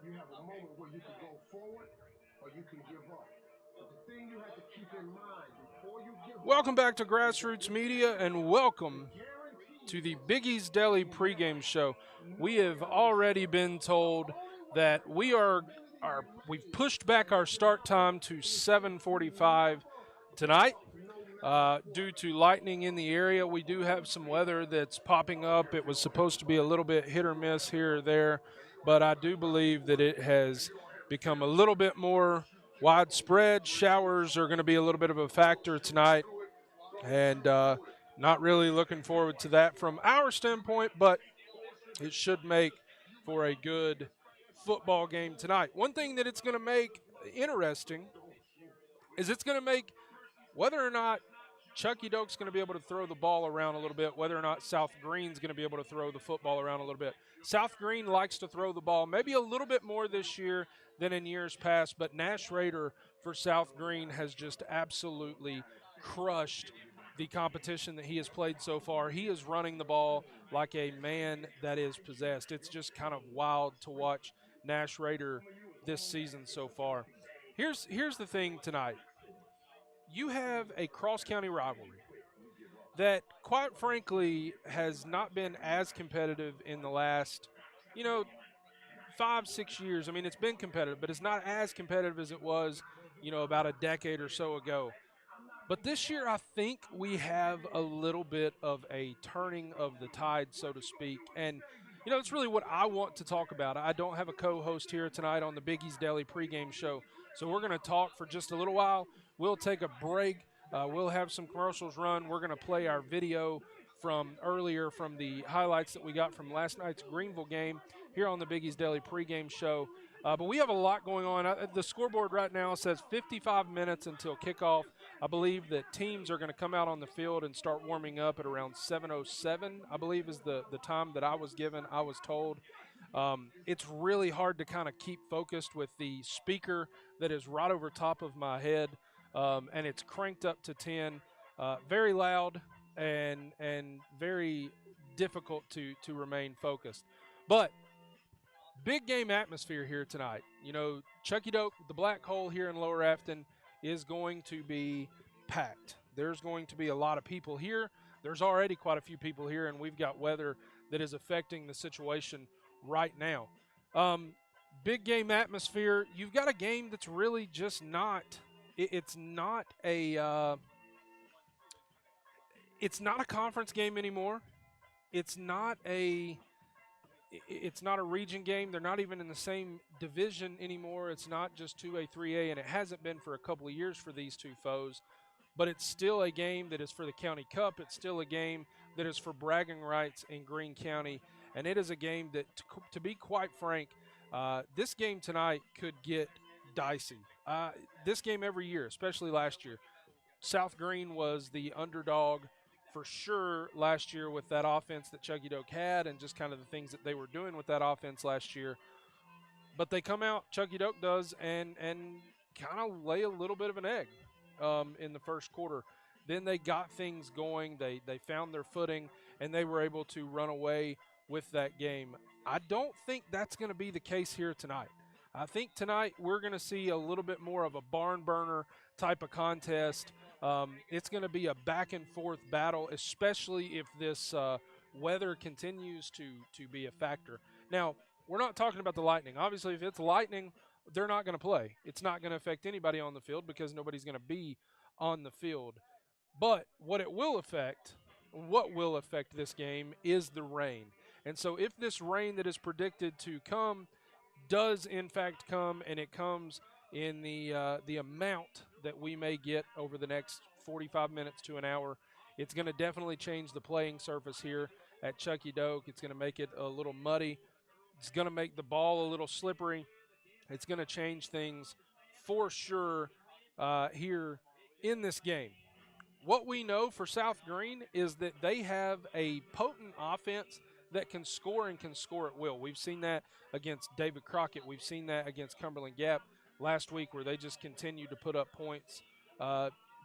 You have a moment where you can go forward or you can give up. But the thing you have to keep in mind before you give Welcome back to Grassroots Media, and welcome to the Biggie's Deli pregame show. We have already been told that we've pushed back our start time to 7:45 tonight due to lightning in the area. We do have some weather that's popping up. It was supposed to be a little bit hit or miss here or there, but I do believe that it has become a little bit more widespread. Showers are going to be a little bit of a factor tonight, and not really looking forward to that from our standpoint, but it should make for a good football game tonight. One thing that it's going to make interesting is it's going to make whether or not Chucky Doke's going to be able to throw the ball around a little bit, whether or not South Green's going to be able to throw the football around a little bit. South Green likes to throw the ball maybe a little bit more this year than in years past, but Nash Rader for South Green has just absolutely crushed the competition that he has played so far. He is running the ball like a man that is possessed. It's just kind of wild to watch Nash Rader this season so far. Here's the thing tonight. You have a cross-county rivalry that, quite frankly, has not been as competitive in the last, you know, 5, 6 years. I mean, it's been competitive, but it's not as competitive as it was, about a decade or so ago. But this year, I think we have a little bit of a turning of the tide, so to speak. And, it's really what I want to talk about. I don't have a co host here tonight on the Biggie's Daily pregame show. So we're going to talk for just a little while. We'll take a break. We'll have some commercials run. We're going to play our video from earlier from the highlights that we got from last night's Greeneville game here on the Biggie's Daily pregame show. But we have a lot going on. The scoreboard right now says 55 minutes until kickoff. I believe that teams are going to come out on the field and start warming up at around 7:07, I believe is the time that I was given, I was told. It's really hard to kind of keep focused with the speaker that is right over top of my head, and it's cranked up to 10. Very loud and very difficult to remain focused. But big game atmosphere here tonight. Chucky Doke, the Black Hole here in Lower Afton, is going to be packed. There's going to be a lot of people here. There's already quite a few people here, and we've got weather that is affecting the situation right now. Big game atmosphere. You've got a game that's really just not. It's not a. It's not a conference game anymore. It's not a. It's not a region game. They're not even in the same division anymore. It's not just 2A, 3A, and it hasn't been for a couple of years for these two foes. But it's still a game that is for the County Cup. It's still a game that is for bragging rights in Greene County. And it is a game that, to be quite frank, this game tonight could get dicey. This game every year, especially last year, South Green was the underdog for sure last year with that offense that Chucky Doke had and just kind of the things that they were doing with that offense last year. But they come out, Chucky Doke does, and kind of lay a little bit of an egg in the first quarter. Then they got things going. They found their footing, and they were able to run away with that game. I don't think that's going to be the case here tonight. I think tonight we're going to see a little bit more of a barn burner type of contest. It's going to be a back and forth battle, especially if this weather continues to be a factor. Now, we're not talking about the Lightning. Obviously, if it's Lightning, they're not going to play. It's not going to affect anybody on the field because nobody's going to be on the field. But what will affect this game is the rain. And so if this rain that is predicted to come does in fact come, and it comes in the amount that we may get over the next 45 minutes to an hour, it's going to definitely change the playing surface here at Chucky Doke. It's going to make it a little muddy. It's going to make the ball a little slippery. It's going to change things for sure here in this game. What we know for South Green is that they have a potent offense that can score and can score at will. We've seen that against David Crockett. We've seen that against Cumberland Gap last week where they just continued to put up points.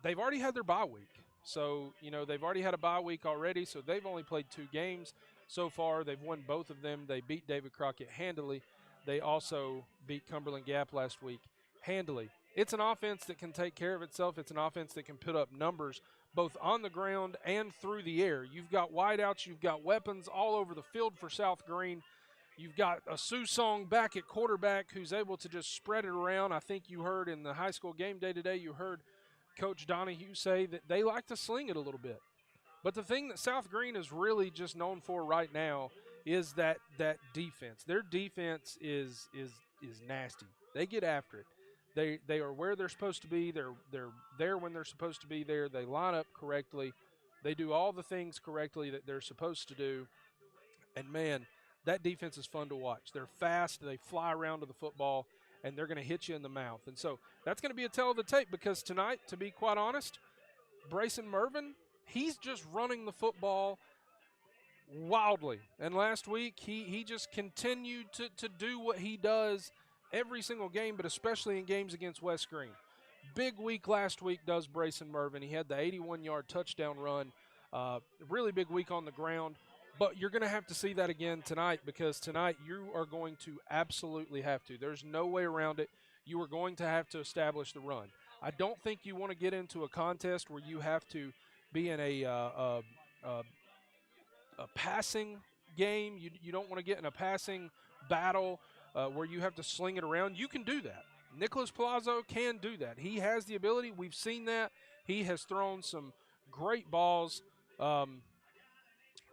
They've already had their bye week. So, they've already had a bye week already, so they've only played 2 games so far. They've won both of them. They beat David Crockett handily. They also beat Cumberland Gap last week handily. It's an offense that can take care of itself. It's an offense that can put up numbers both on the ground and through the air. You've got wideouts. You've got weapons all over the field for South Green. You've got a Susong back at quarterback who's able to just spread it around. I think you heard in the high school game day today, you heard Coach Donahue say that they like to sling it a little bit. But the thing that South Green is really just known for right now is that defense. Their defense is nasty. They get after it. They are where they're supposed to be. They're there when they're supposed to be there. They line up correctly. They do all the things correctly that they're supposed to do. And, man, that defense is fun to watch. They're fast. They fly around to the football, and they're going to hit you in the mouth. And so that's going to be a tell of the tape because tonight, to be quite honest, Brayson Mervin, he's just running the football wildly. And last week, he just continued to do what he does every single game, but especially in games against West Green. Big week last week does Brayson Mervin. He had the 81-yard touchdown run. Really big week on the ground. But you're going to have to see that again tonight because tonight you are going to absolutely have to. There's no way around it. You are going to have to establish the run. I don't think you want to get into a contest where you have to be in a passing game. You don't want to get in a passing battle where you have to sling it around. You can do that. Nicholas Palazzo can do that. He has the ability. We've seen that. He has thrown some great balls.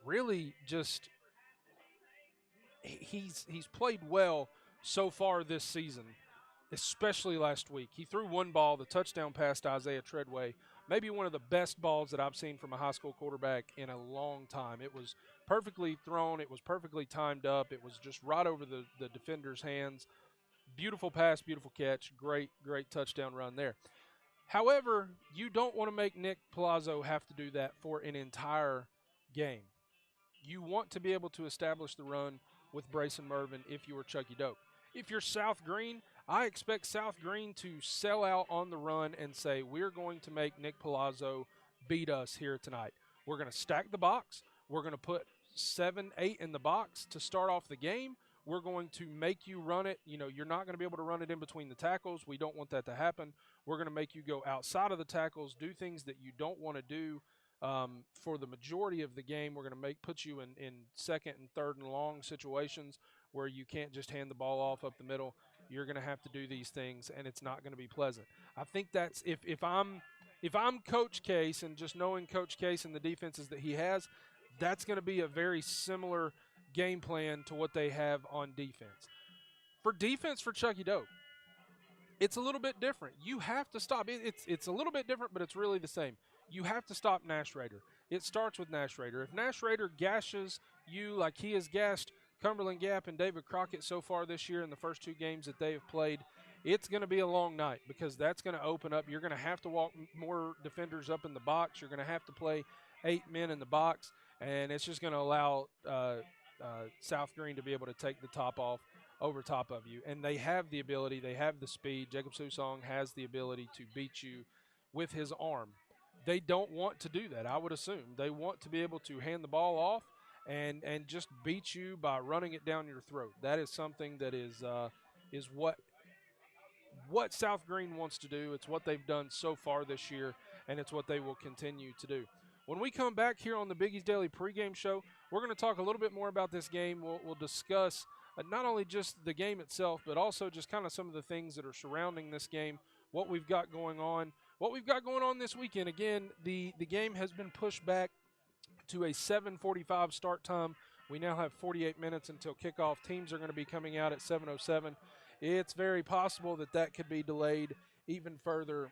Really just he's played well so far this season, especially last week. He threw one ball, the touchdown pass to Isaiah Treadway, maybe one of the best balls that I've seen from a high school quarterback in a long time. It was perfectly thrown. It was perfectly timed up. It was just right over the defender's hands. Beautiful pass, beautiful catch, great touchdown run there. However, you don't want to make Nick Palazzo have to do that for an entire game. You want to be able to establish the run with Brayson Mervin if you are Chucky Doak. If you're South Green, I expect South Green to sell out on the run and say, we're going to make Nick Palazzo beat us here tonight. We're going to stack the box. We're going to put 7, 8 in the box to start off the game. We're going to make you run it. You know, you're not going to be able to run it in between the tackles. We don't want that to happen. We're going to make you go outside of the tackles, do things that you don't want to do. For the majority of the game, we're going to put you in second and third and long situations where you can't just hand the ball off up the middle. You're going to have to do these things, and it's not going to be pleasant. I think that's if I'm Coach Case and just knowing Coach Case and the defenses that he has, that's going to be a very similar game plan to what they have on defense. For defense for Chucky Doak, it's a little bit different. You have to stop. It's a little bit different, but it's really the same. You have to stop Nash Rader. It starts with Nash Rader. If Nash Rader gashes you like he has gashed Cumberland Gap and David Crockett so far this year in the first 2 games that they have played, it's going to be a long night because that's going to open up. You're going to have to walk more defenders up in the box. You're going to have to play 8 men in the box, and it's just going to allow South Green to be able to take the top off over top of you. And they have the ability. They have the speed. Jacob Susong has the ability to beat you with his arm. They don't want to do that, I would assume. They want to be able to hand the ball off and just beat you by running it down your throat. That is something that is what South Green wants to do. It's what they've done so far this year, and it's what they will continue to do. When we come back here on the Biggie's Daily pregame show, we're going to talk a little bit more about this game. We'll discuss not only just the game itself, but also just kind of some of the things that are surrounding this game, what we've got going on. What we've got going on this weekend, again, the game has been pushed back to a 7:45 start time. We now have 48 minutes until kickoff. Teams are going to be coming out at 7:07. It's very possible that could be delayed even further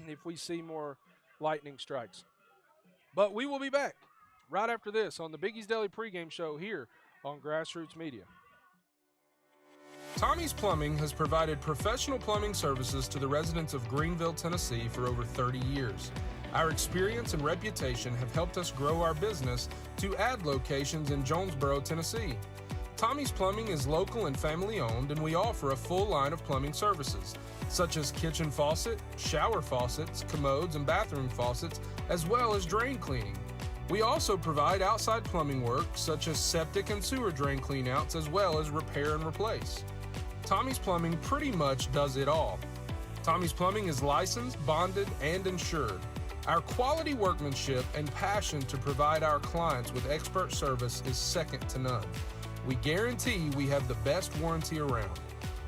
if we see more lightning strikes. But we will be back right after this on the Biggie's Daily pregame show here on Grassroots Media. Tommie's Plumbing has provided professional plumbing services to the residents of Greeneville, Tennessee for over 30 years. Our experience and reputation have helped us grow our business to add locations in Jonesboro, Tennessee. Tommie's Plumbing is local and family owned, and we offer a full line of plumbing services, such as kitchen faucet, shower faucets, commodes, and bathroom faucets, as well as drain cleaning. We also provide outside plumbing work such as septic and sewer drain cleanouts, as well as repair and replace. Tommie's Plumbing pretty much does it all. Tommie's Plumbing is licensed, bonded, and insured. Our quality workmanship and passion to provide our clients with expert service is second to none. We guarantee we have the best warranty around.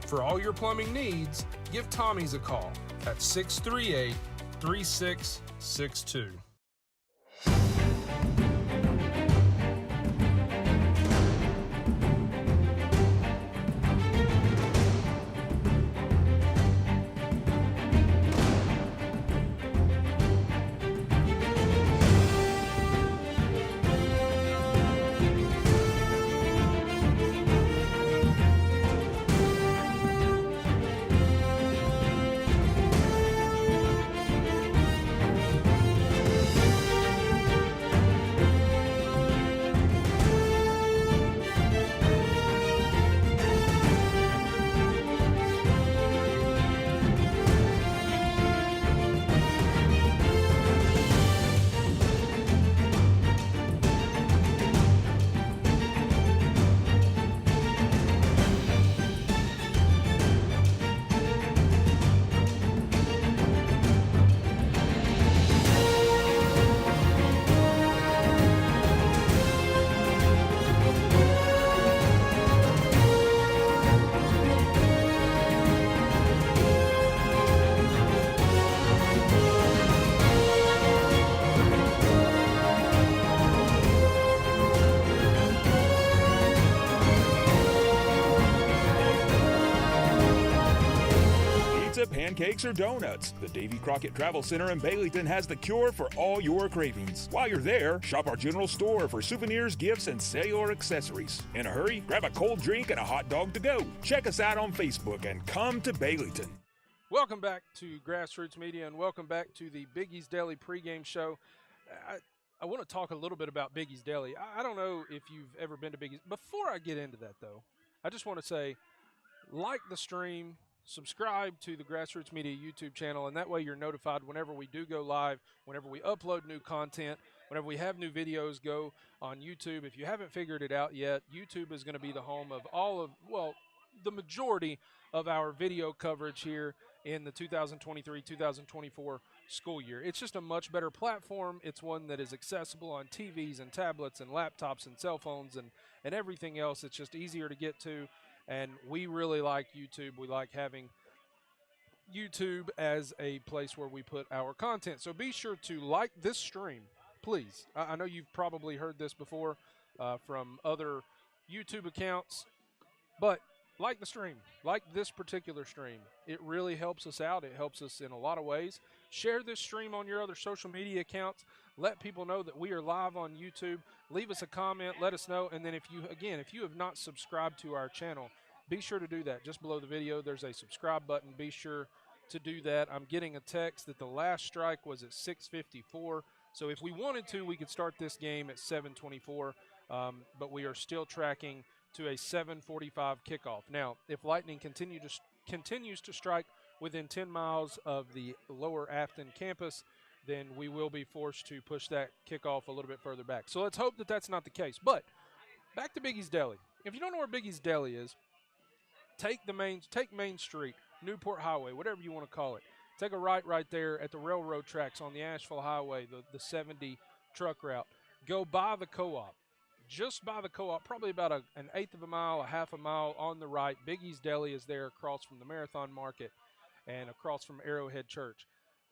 For all your plumbing needs, give Tommie's a call at 638-3662. Pancakes or donuts. The Davy Crockett Travel Center in Baileyton has the cure for all your cravings. While you're there, shop our general store for souvenirs, gifts, and cellular accessories. In a hurry, grab a cold drink and a hot dog to go. Check us out on Facebook and come to Baileyton. Welcome back to Grassroots Media, and welcome back to the Biggie's Deli pregame show. I want to talk a little bit about Biggie's Deli. I don't know if you've ever been to Biggie's. Before I get into that, though, I just want to say, like the stream, subscribe to the Grassroots Media YouTube channel, and that way you're notified whenever we do go live, whenever we upload new content, whenever we have new videos go on YouTube. If you haven't figured it out yet, YouTube is going to be the home of the majority of our video coverage here in the 2023-2024 school year. It's just a much better platform. It's one that is accessible on TVs and tablets and laptops and cell phones and everything else. It's just easier to get to. And we really like YouTube. We like having YouTube as a place where we put our content. So be sure to like this stream, please. I know you've probably heard this before from other YouTube accounts, but like the stream, like this particular stream. It really helps us out. It helps us in a lot of ways. Share this stream on your other social media accounts. Let people know that we are live on YouTube. Leave us a comment. Let us know. And then if you have not subscribed to our channel, be sure to do that. Just below the video, there's a subscribe button. Be sure to do that. I'm getting a text that the last strike was at 6:54. So if we wanted to, we could start this game at 7:24. But we are still tracking to a 7:45 kickoff. Now, if lightning continues to strike within 10 miles of the lower Afton campus, then we will be forced to push that kickoff a little bit further back. So let's hope that that's not the case. But back to Biggie's Deli. If you don't know where Biggie's Deli is, take Main Street, Newport Highway, whatever you want to call it. Take a right there at the railroad tracks on the Asheville Highway, the 70 truck route. Go by the co-op. Just by the co-op, probably about an eighth of a mile, a half a mile on the right. Biggie's Deli is there across from the Marathon Market and across from Arrowhead Church.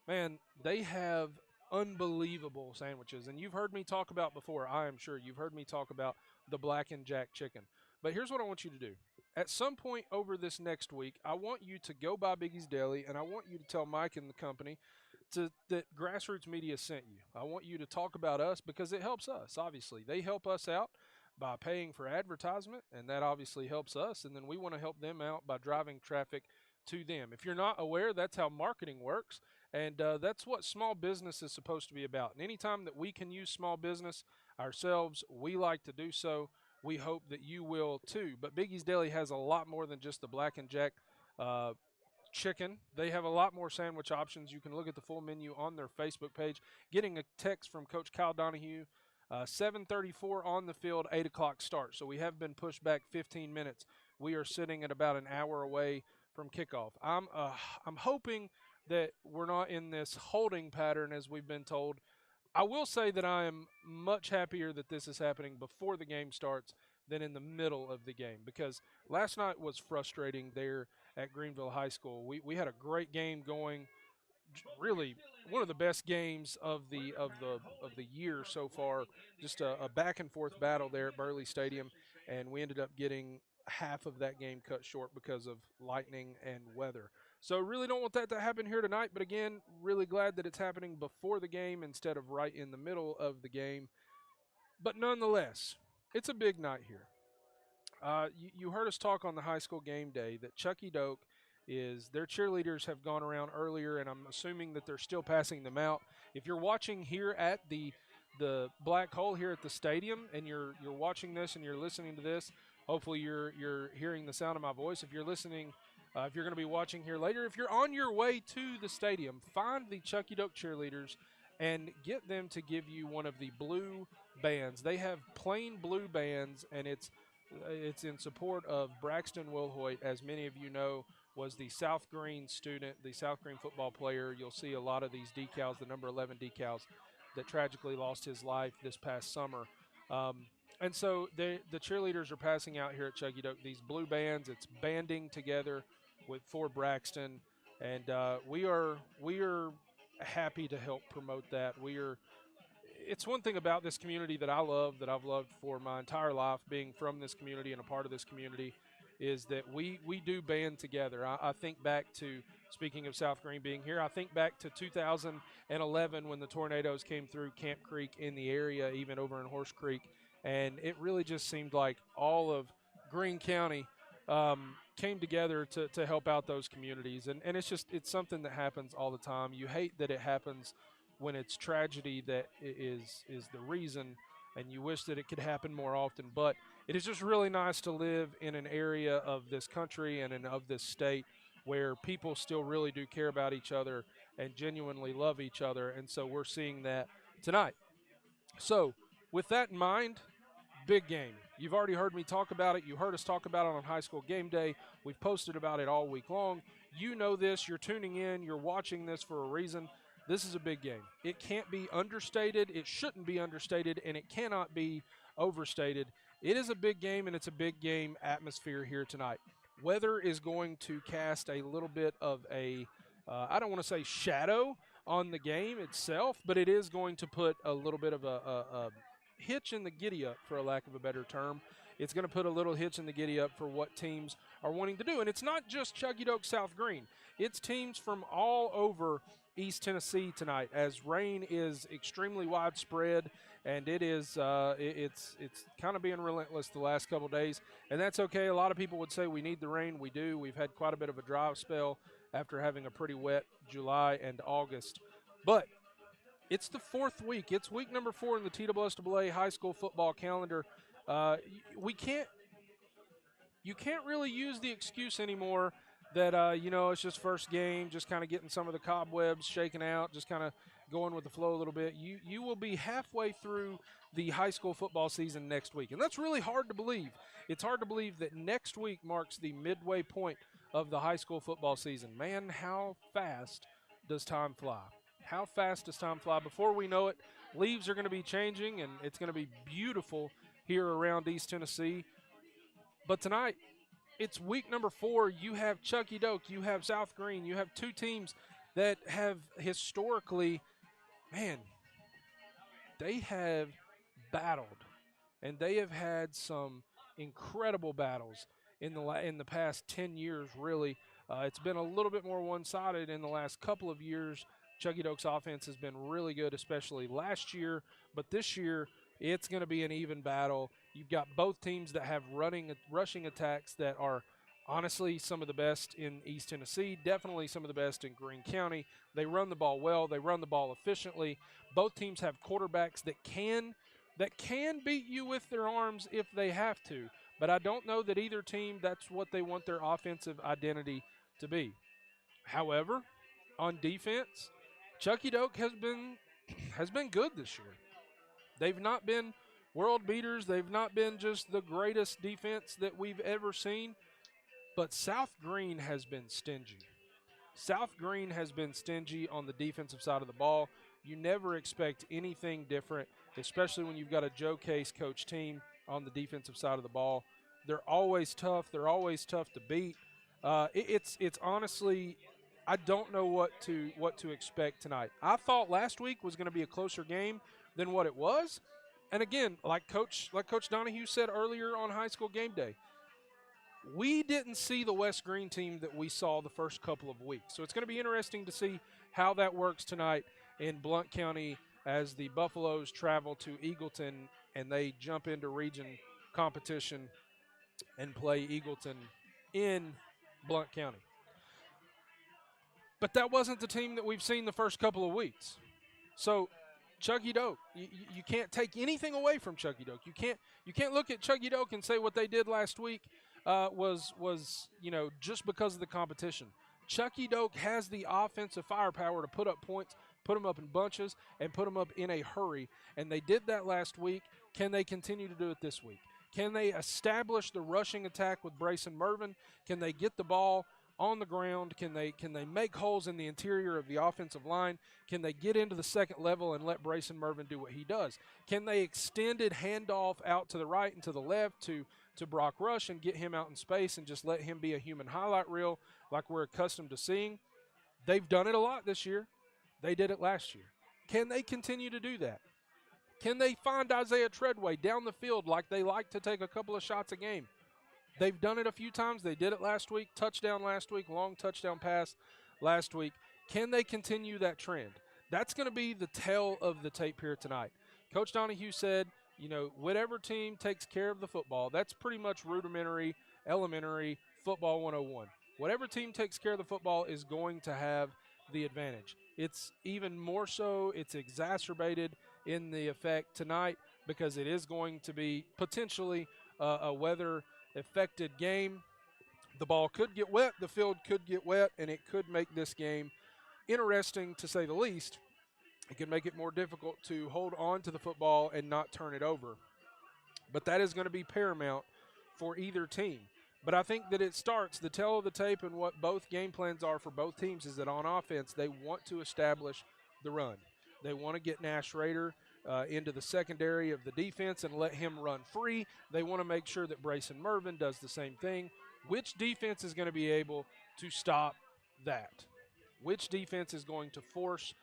Man, they have unbelievable sandwiches. And you've heard me talk about before, I am sure you've heard me talk about the Black and Jack chicken. But here's what I want you to do. At some point over this next week, I want you to go by Biggie's Deli, and I want you to tell Mike and the company that Grassroots Media sent you. I want you to talk about us because it helps us, obviously. They help us out by paying for advertisement, and that obviously helps us. And then we want to help them out by driving traffic to them. If you're not aware, that's how marketing works, and that's what small business is supposed to be about. And anytime that we can use small business ourselves, we like to do so. We hope that you will too. But Biggie's Deli has a lot more than just the Black and Jack chicken. They have a lot more sandwich options. You can look at the full menu on their Facebook page. Getting a text from Coach Kyle Donahue 7:34 on the field, 8 o'clock start. So we have been pushed back 15 minutes. We are sitting at about an hour away from kickoff. I'm hoping that we're not in this holding pattern as we've been told. I will say that I am much happier that this is happening before the game starts than in the middle of the game, because last night was frustrating there at Greeneville High School. We had a great game going, really one of the best games of the year so far. Just a back and forth battle there at Burley Stadium, and we ended up getting half of that game cut short because of lightning and weather. So really don't want that to happen here tonight, but again, really glad that it's happening before the game instead of right in the middle of the game. But nonetheless, it's a big night here. You heard us talk on the high school game day that Chucky Doak their cheerleaders have gone around earlier, and I'm assuming that they're still passing them out. If you're watching here at the Black Hole here at the stadium, and you're watching this and you're listening to this, hopefully you're hearing the sound of my voice. If you're listening, if you're going to be watching here later, if you're on your way to the stadium, find the Chucky Doak cheerleaders and get them to give you one of the blue bands. They have plain blue bands, and it's in support of Braxton Wilhoit, as many of you know, was the South Green student, the South Green football player. You'll see a lot of these decals, the number 11 decals, that tragically lost his life this past summer. And so the cheerleaders are passing out here at Chucky Doak these blue bands. It's banding together for Braxton, and we are happy to help promote that. It's one thing about this community that I love, that I've loved for my entire life, being from this community and a part of this community, is that we do band together. I think back to, speaking of South Green being here, I think back to 2011 when the tornadoes came through Camp Creek in the area, even over in Horse Creek, and it really just seemed like all of Greene County came together to help out those communities. And it's something that happens all the time. You hate that it happens when it's tragedy that is the reason, and you wish that it could happen more often. But it is just really nice to live in an area of this country and of this state where people still really do care about each other and genuinely love each other. And so we're seeing that tonight. So with that in mind, big game. You've already heard me talk about it. You heard us talk about it on High School Game Day. We've posted about it all week long. You know this. You're tuning in. You're watching this for a reason. This is a big game. It can't be understated. It shouldn't be understated, and it cannot be overstated. It is a big game, and it's a big game atmosphere here tonight. Weather is going to cast a little bit of a, I don't want to say shadow on the game itself, but it is going to put a little bit of a hitch in the giddy-up, for a lack of a better term. It's going to put a little hitch in the giddy-up for what teams are wanting to do. And it's not just Chucky Doak South Green. It's teams from all over East Tennessee tonight, as rain is extremely widespread, and it's kind of being relentless the last couple days. And that's okay. A lot of people would say we need the rain. We do. We've had quite a bit of a dry spell after having a pretty wet July and August. But it's the fourth week. It's week number 4 in the TSSAA high school football calendar. You can't really use the excuse anymore that, it's just first game, just kind of getting some of the cobwebs shaken out, just kind of going with the flow a little bit. You will be halfway through the high school football season next week, and that's really hard to believe. It's hard to believe that next week marks the midway point of the high school football season. Man, how fast does time fly? How fast does time fly? Before we know it, leaves are going to be changing, and it's going to be beautiful here around East Tennessee. But tonight, it's week number 4. You have Chucky Doak, you have South Green, you have two teams that have historically, they have battled, and they have had some incredible battles in the past 10 years, really. It's been a little bit more one-sided in the last couple of years. Chucky Doak's offense has been really good, especially last year, but this year it's going to be an even battle. You've got both teams that have rushing attacks that are honestly some of the best in East Tennessee, definitely some of the best in Greene County. They run the ball well. They run the ball efficiently. Both teams have quarterbacks that can beat you with their arms if they have to, but I don't know that either team, that's what they want their offensive identity to be. However, on defense, Chucky Doak has been good this year. They've not been world beaters. They've not been just the greatest defense that we've ever seen. But South Green has been stingy. South Green has been stingy on the defensive side of the ball. You never expect anything different, especially when you've got a Joe Case coach team on the defensive side of the ball. They're always tough. They're always tough to beat. It's honestly, I don't know what to expect tonight. I thought last week was going to be a closer game than what it was. And again, like Coach Donahue said earlier on High School Game Day, we didn't see the West Green team that we saw the first couple of weeks. So it's going to be interesting to see how that works tonight in Blount County as the Buffaloes travel to Eagleton and they jump into region competition and play Eagleton in Blount County. But that wasn't the team that we've seen the first couple of weeks. So Chuggy Doke, you can't take anything away from Chuggy Doke. You can't look at Chuggy Doke and say what they did last week was just because of the competition. Chuggy Doke has the offensive firepower to put up points, put them up in bunches, and put them up in a hurry. And they did that last week. Can they continue to do it this week? Can they establish the rushing attack with Brayson Mervin? Can they get the ball on the ground? Can they make holes in the interior of the offensive line? Can they get into the second level and let Brayson Mervin do what he does? Can they extended handoff out to the right and to the left to Brock Rush and get him out in space and just let him be a human highlight reel like we're accustomed to seeing? They've done it a lot this year. They did it last year. Can they continue to do that? Can they find Isaiah Treadway down the field like they like to take a couple of shots a game? They've done it a few times. They did it last week. Touchdown last week. Long touchdown pass last week. Can they continue that trend? That's going to be the tale of the tape here tonight. Coach Donahue said, whatever team takes care of the football, that's pretty much rudimentary, elementary football 101. Whatever team takes care of the football is going to have the advantage. It's even more so, it's exacerbated in the effect tonight because it is going to be potentially a weather-affected game. The ball could get wet, the field could get wet, and it could make this game interesting to say the least. It can make it more difficult to hold on to the football and not turn it over. But that is going to be paramount for either team. But I think that it starts, the tale of the tape and what both game plans are for both teams is that on offense, they want to establish the run. They want to get Nash Rader into the secondary of the defense and let him run free. They want to make sure that Brayson Mervin does the same thing. Which defense is going to be able to stop that? Which defense is going to force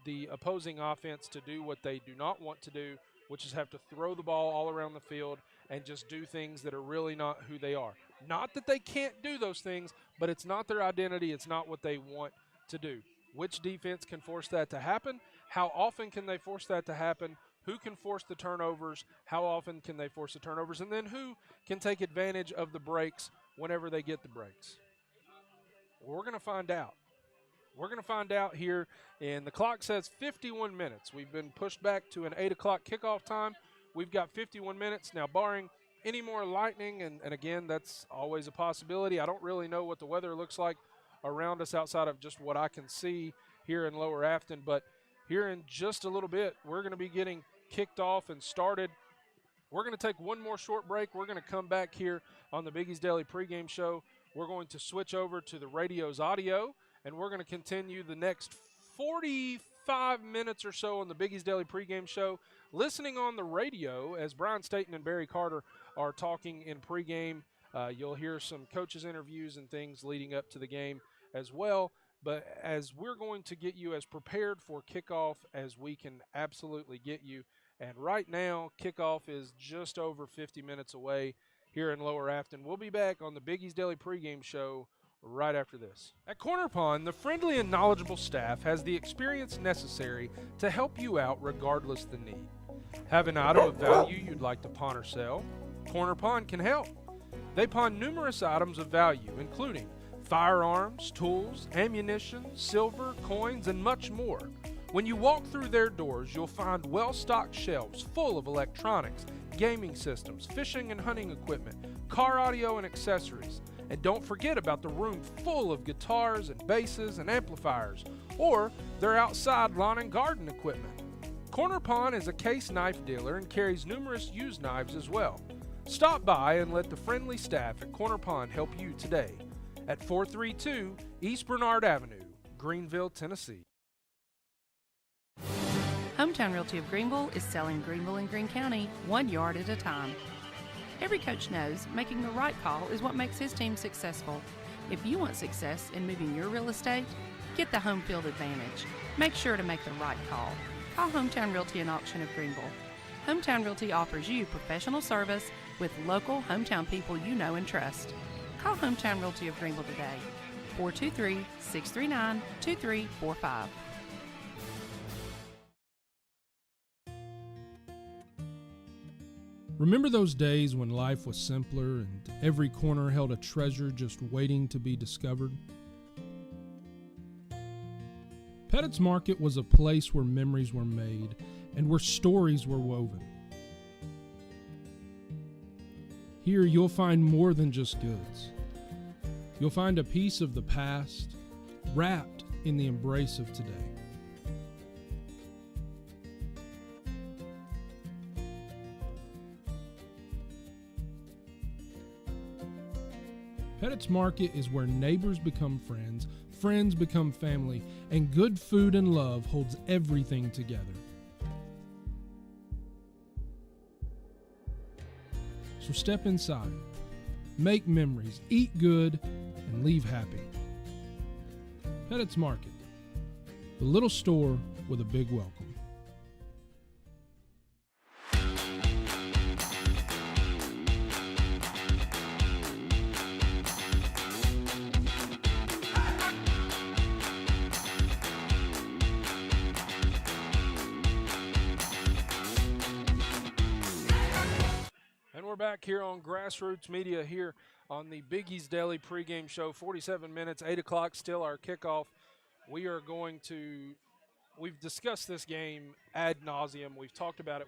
the opposing offense to do what they do not want to do, which is have to throw the ball all around the field and just do things that are really not who they are? Not that they can't do those things, but it's not their identity. It's not what they want to do. Which defense can force that to happen? How often can they force that to happen? Who can force the turnovers? How often can they force the turnovers? And then who can take advantage of the breaks whenever they get the breaks? We're going to find out. We're going to find out here, and the clock says 51 minutes. We've been pushed back to an 8 o'clock kickoff time. We've got 51 minutes. Now, barring any more lightning, and again, that's always a possibility. I don't really know what the weather looks like around us outside of just what I can see here in Lower Afton, but here in just a little bit, we're going to be getting kicked off and started. We're going to take one more short break. We're going to come back here on the Biggie's Deli pregame show. We're going to switch over to the radio's audio, and we're going to continue the next 45 minutes or so on the Biggie's Deli pregame show, listening on the radio as Brian Staten and Barry Carter are talking in pregame. You'll hear some coaches' interviews and things leading up to the game as well. But as we're going to get you as prepared for kickoff as we can absolutely get you. And right now, kickoff is just over 50 minutes away here in Lower Afton. We'll be back on the Biggie's Deli pregame show right after this. At Corner Pond, the friendly and knowledgeable staff has the experience necessary to help you out regardless the need. Have an item of value you'd like to pawn or sell? Corner Pond can help. They pawn numerous items of value, including firearms, tools, ammunition, silver, coins, and much more. When you walk through their doors, you'll find well-stocked shelves full of electronics, gaming systems, fishing and hunting equipment, car audio and accessories. And don't forget about the room full of guitars and basses and amplifiers, or their outside lawn and garden equipment. Corner Pawn is a case knife dealer and carries numerous used knives as well. Stop by and let the friendly staff at Corner Pawn help you today at 432 East Bernard Avenue, Greeneville, Tennessee. Hometown Realty of Greeneville is selling Greeneville and Greene County 1 yard at a time. Every coach knows making the right call is what makes his team successful. If you want success in moving your real estate, get the home field advantage. Make sure to make the right call. Call Hometown Realty and Auction of Greeneville. Hometown Realty offers you professional service with local hometown people you know and trust. Call Hometown Realty of Greeneville today, 423-639-2345. Remember those days when life was simpler and every corner held a treasure just waiting to be discovered? Pettit's Market was a place where memories were made and where stories were woven. Here you'll find more than just goods. You'll find a piece of the past wrapped in the embrace of today. Pettit's Market is where neighbors become friends, friends become family, and good food and love holds everything together. So step inside, make memories, eat good, and leave happy. Pettit's Market, the little store with a big welcome. We're back here on Grassroots Media here on the Biggie's Deli pregame show. 47 minutes, 8 o'clock, still our kickoff. We've discussed this game ad nauseum. We've talked about it.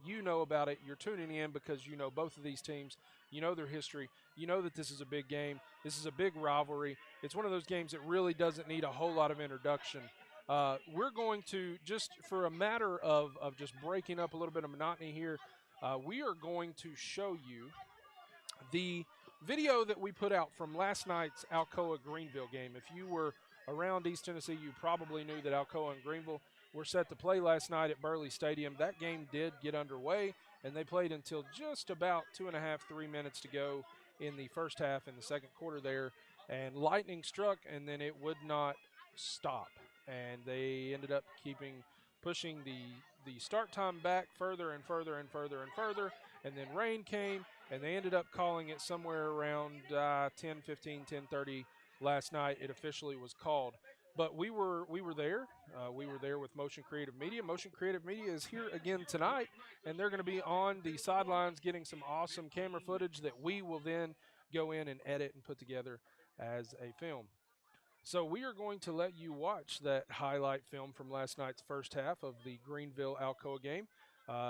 You know about it. You're tuning in because you know both of these teams. You know their history. You know that this is a big game. This is a big rivalry. It's one of those games that really doesn't need a whole lot of introduction. We're going to, just for a matter of just breaking up a little bit of monotony here, we are going to show you the video that we put out from last night's Alcoa-Greeneville game. If you were around East Tennessee, you probably knew that Alcoa and Greeneville were set to play last night at Burley Stadium. That game did get underway, and they played until just about 2.5, 3 minutes to go in the first half in the second quarter there. And lightning struck, and then it would not stop. And they ended up pushing the start time back further and further and further and further, and then rain came, and they ended up calling it somewhere around 10:15, 10:30 last night. It officially was called. But we were there. We were there with Motion Creative Media. Motion Creative Media is here again tonight, and they're going to be on the sidelines getting some awesome camera footage that we will then go in and edit and put together as a film. So we are going to let you watch that highlight film from last night's first half of the Greeneville-Alcoa game.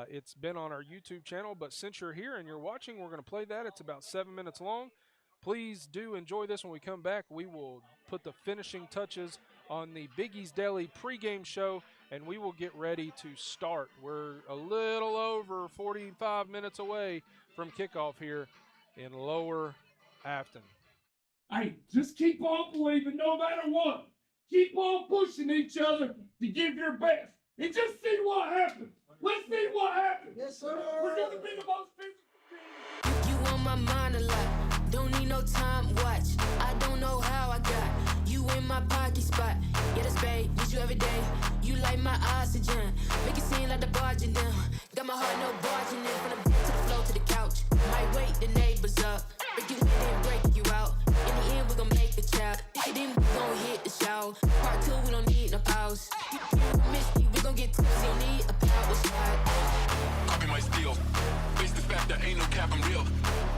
It's been on our YouTube channel, but since you're here and you're watching, we're going to play that. It's about 7 minutes long. Please do enjoy this. When we come back, we will put the finishing touches on the Biggie's Deli pregame show, and we will get ready to start. We're a little over 45 minutes away from kickoff here in Lower Afton. Hey, just keep on believing no matter what. Keep on pushing each other to give your best. And just see what happens. Let's see what happens. Yes, sir. We're going to be the most physical team. You on my mind a lot. Don't need no time watch. I don't know how I got you in my pocket spot. Yeah, that's babe. Need you every day. You like my oxygen. Make it seem like the barging down. Got my heart no barging in. From the bed to the floor to the couch. Might wake the neighbors up. Break you in and break you out. In the end, we gon' make the child. Then we gon' hit the show. Part 2, we don't need no pause. You miss me, we gon' get tipsy. Don't need a power shot. Copy my steel. Face the fact that ain't no cap, I'm real.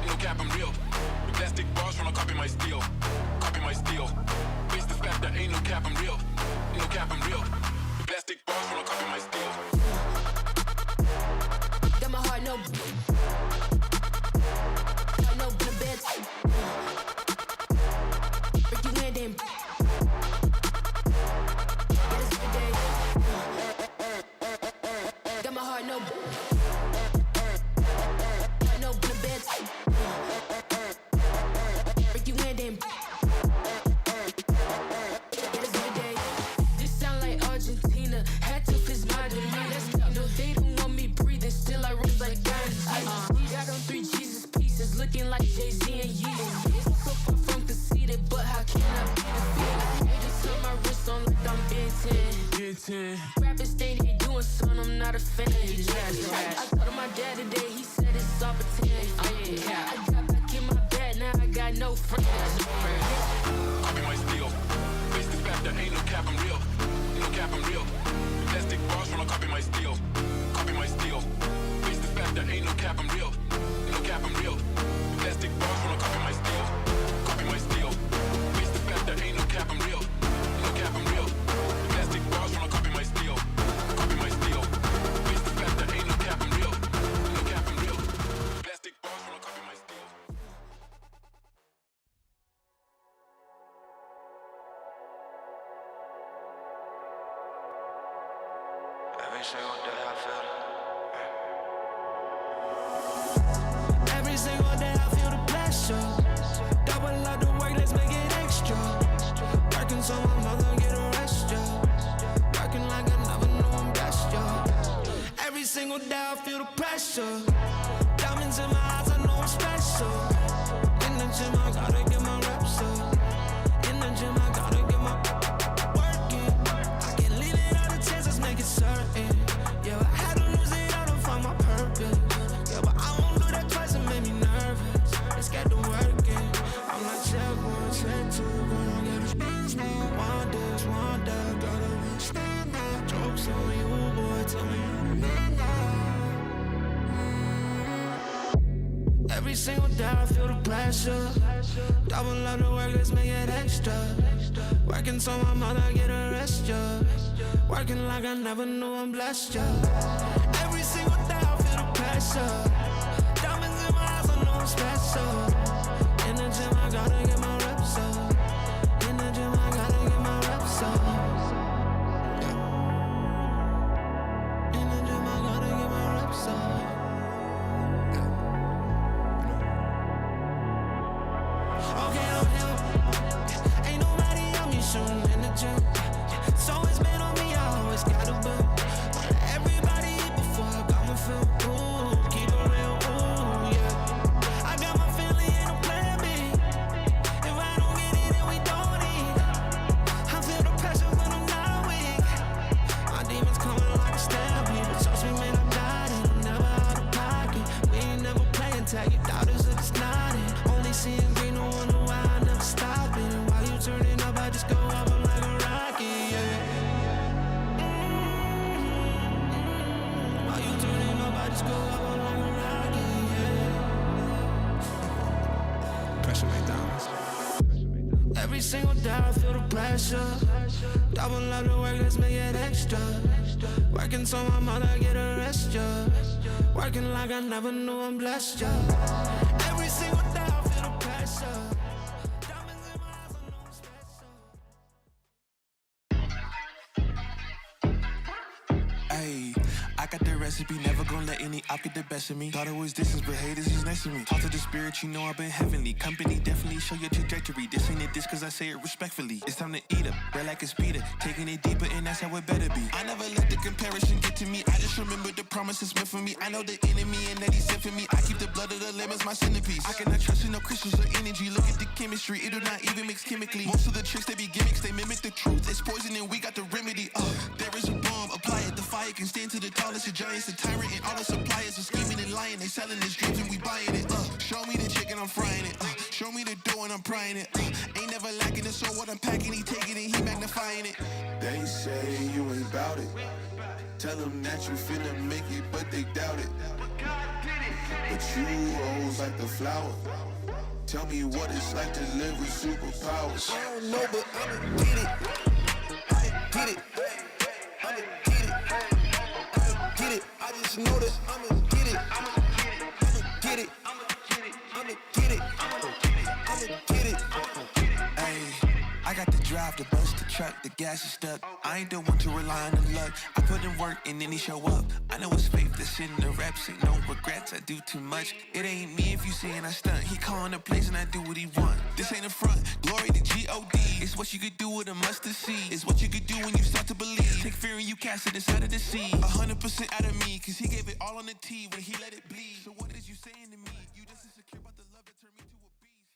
Ain't no cap, I'm real. The plastic bars tryna copy my steel. Copy my steel. Face the fact that ain't no cap, I'm real. Ain't no cap, I'm real. The plastic bars tryna copy my steel. Got my heart no. 10. Rappers think they doing something, I'm not a fan. I told my dad today, he said it's all pretend. I got back in my bed, now I got no friends. Copy my steel. Face the fact that ain't no cap, I'm real. No cap, I'm real. Plastic bars when I copy my steel. Copy my steel. Face the fact that ain't no cap, I'm real. No cap, I'm real. Plastic bars when I copy my steel. Copy my steel. Face the fact that ain't no cap, I'm real. No cap, I'm real. Plastic bars when I copy my steel. Copy my steel. Face the fact that ain't no cap, I'm real. No cap, I'm real. Plastic bars when I copy my steel. Every single day I feel it. Every single day I feel the pressure. Double up the work, let's make it extra. Working so my mother get a rest, yeah. Working like I never knew I'm blessed, yeah. Every single day I feel the pressure. Diamonds in my eyes, I know I'm special. In the gym, I gotta get my reps up. In the gym, I gotta get my working. I can't leave it all the chances, make it certain. Yeah, I had to lose it all to find my purpose. Yeah, but I won't do that twice, it made me nervous. Let's get to working. I'm like check one, check two, gonna get a spins now. One this, one that, gotta stand now. Jokes on you, boy, tell me every single day I feel the pressure. Double up the work, let's make it extra. Working so my mother get a rest, yeah. Working like I never knew I'm blessed, yeah. Every single day I feel the pressure. Diamonds in my eyes, I know I'm special. In the gym, I gotta get my reps up. In the gym, I gotta get my reps up. In the gym, I gotta get my reps up. Okay, I'm him. Ain't nobody on me shooting in the gym. It's always been on me, I always gotta been. Everybody eat before I got my film. Ooh, keep it real, ooh, yeah. I got my family and I'm playing me. If I don't get it, then we don't eat. I feel the pressure when I'm not weak. My demons coming like a stampede. But trust me, man, I got it. I'm never out of pocket. We ain't never playing tag. Your daughters are just nodding. Only seeing green, no wonder why I never stop it. And while you turning up, I just go up, I'm like a rocket, yeah. While you turning up, I just go up, I'm like a rocket, yeah. Pressure make diamonds. Every single day I feel the pressure. Double up the work, let's make it extra. Working so my mother get a rest, yeah. Working like I never knew I'm blessed, yeah. Every single day I feel the pressure. Diamonds in my eyes, I know I'm special. Ayy, I got the recipe, never gonna let any op get the best of me. Thought it was distance, but haters is next to me. Talk to the spirit, you know I've been heavenly. Company definitely show your trajectory. This ain't a diss cause I say it respectfully. It's time to eat up, red like a speeder. Taking it deeper and that's how it better be. I never let the comparison get to me. I just remember the promises meant for me. I know the enemy and that he sent for me. I keep the blood of the lemons, my centerpiece. I cannot trust in no crystals or energy. Look at the chemistry, it do not even mix chemically. Most of the tricks, they be gimmicks, they mimic the truth. It's poison and we got the remedy. There is a bomb, apply it, the fire can stand to the tallest of giants. The tyrant and all the suppliers are scheming and lying. They selling us dreams and we buying it. Show me the chicken, I'm frying it. Show me the dough and I'm prying it. Ain't never lacking it, so what I'm packing, he taking it, he magnifying it. They say you ain't bout it. Tell them that you finna make it, but they doubt it. But you rose like the flower. Tell me what it's like to live with superpowers. I don't know, but I'ma get it. I'ma get it. I'ma get it. I'ma get it. I just know that I'ma get it. I'ma get it. I'ma get it. I'ma get it. I'ma get it. Ayy, I got the drive, the bus, the truck, the gas is stuck. I ain't the one to rely on the luck. I put in work and then he show up. I know it's faith that's in the reps. Ain't no regrets, I do too much. It ain't me if you saying I stunt. He calling the place and I do what he want. This ain't a front, glory to G-O-D. It's what you could do with a mustard seed. It's what you could do when you start to believe. Take fear and you cast it inside of the sea. 100% out of me, cause he gave it all on the tee when he let it bleed. So what is you saying to me? You just insecure about the love that turned me to a beast.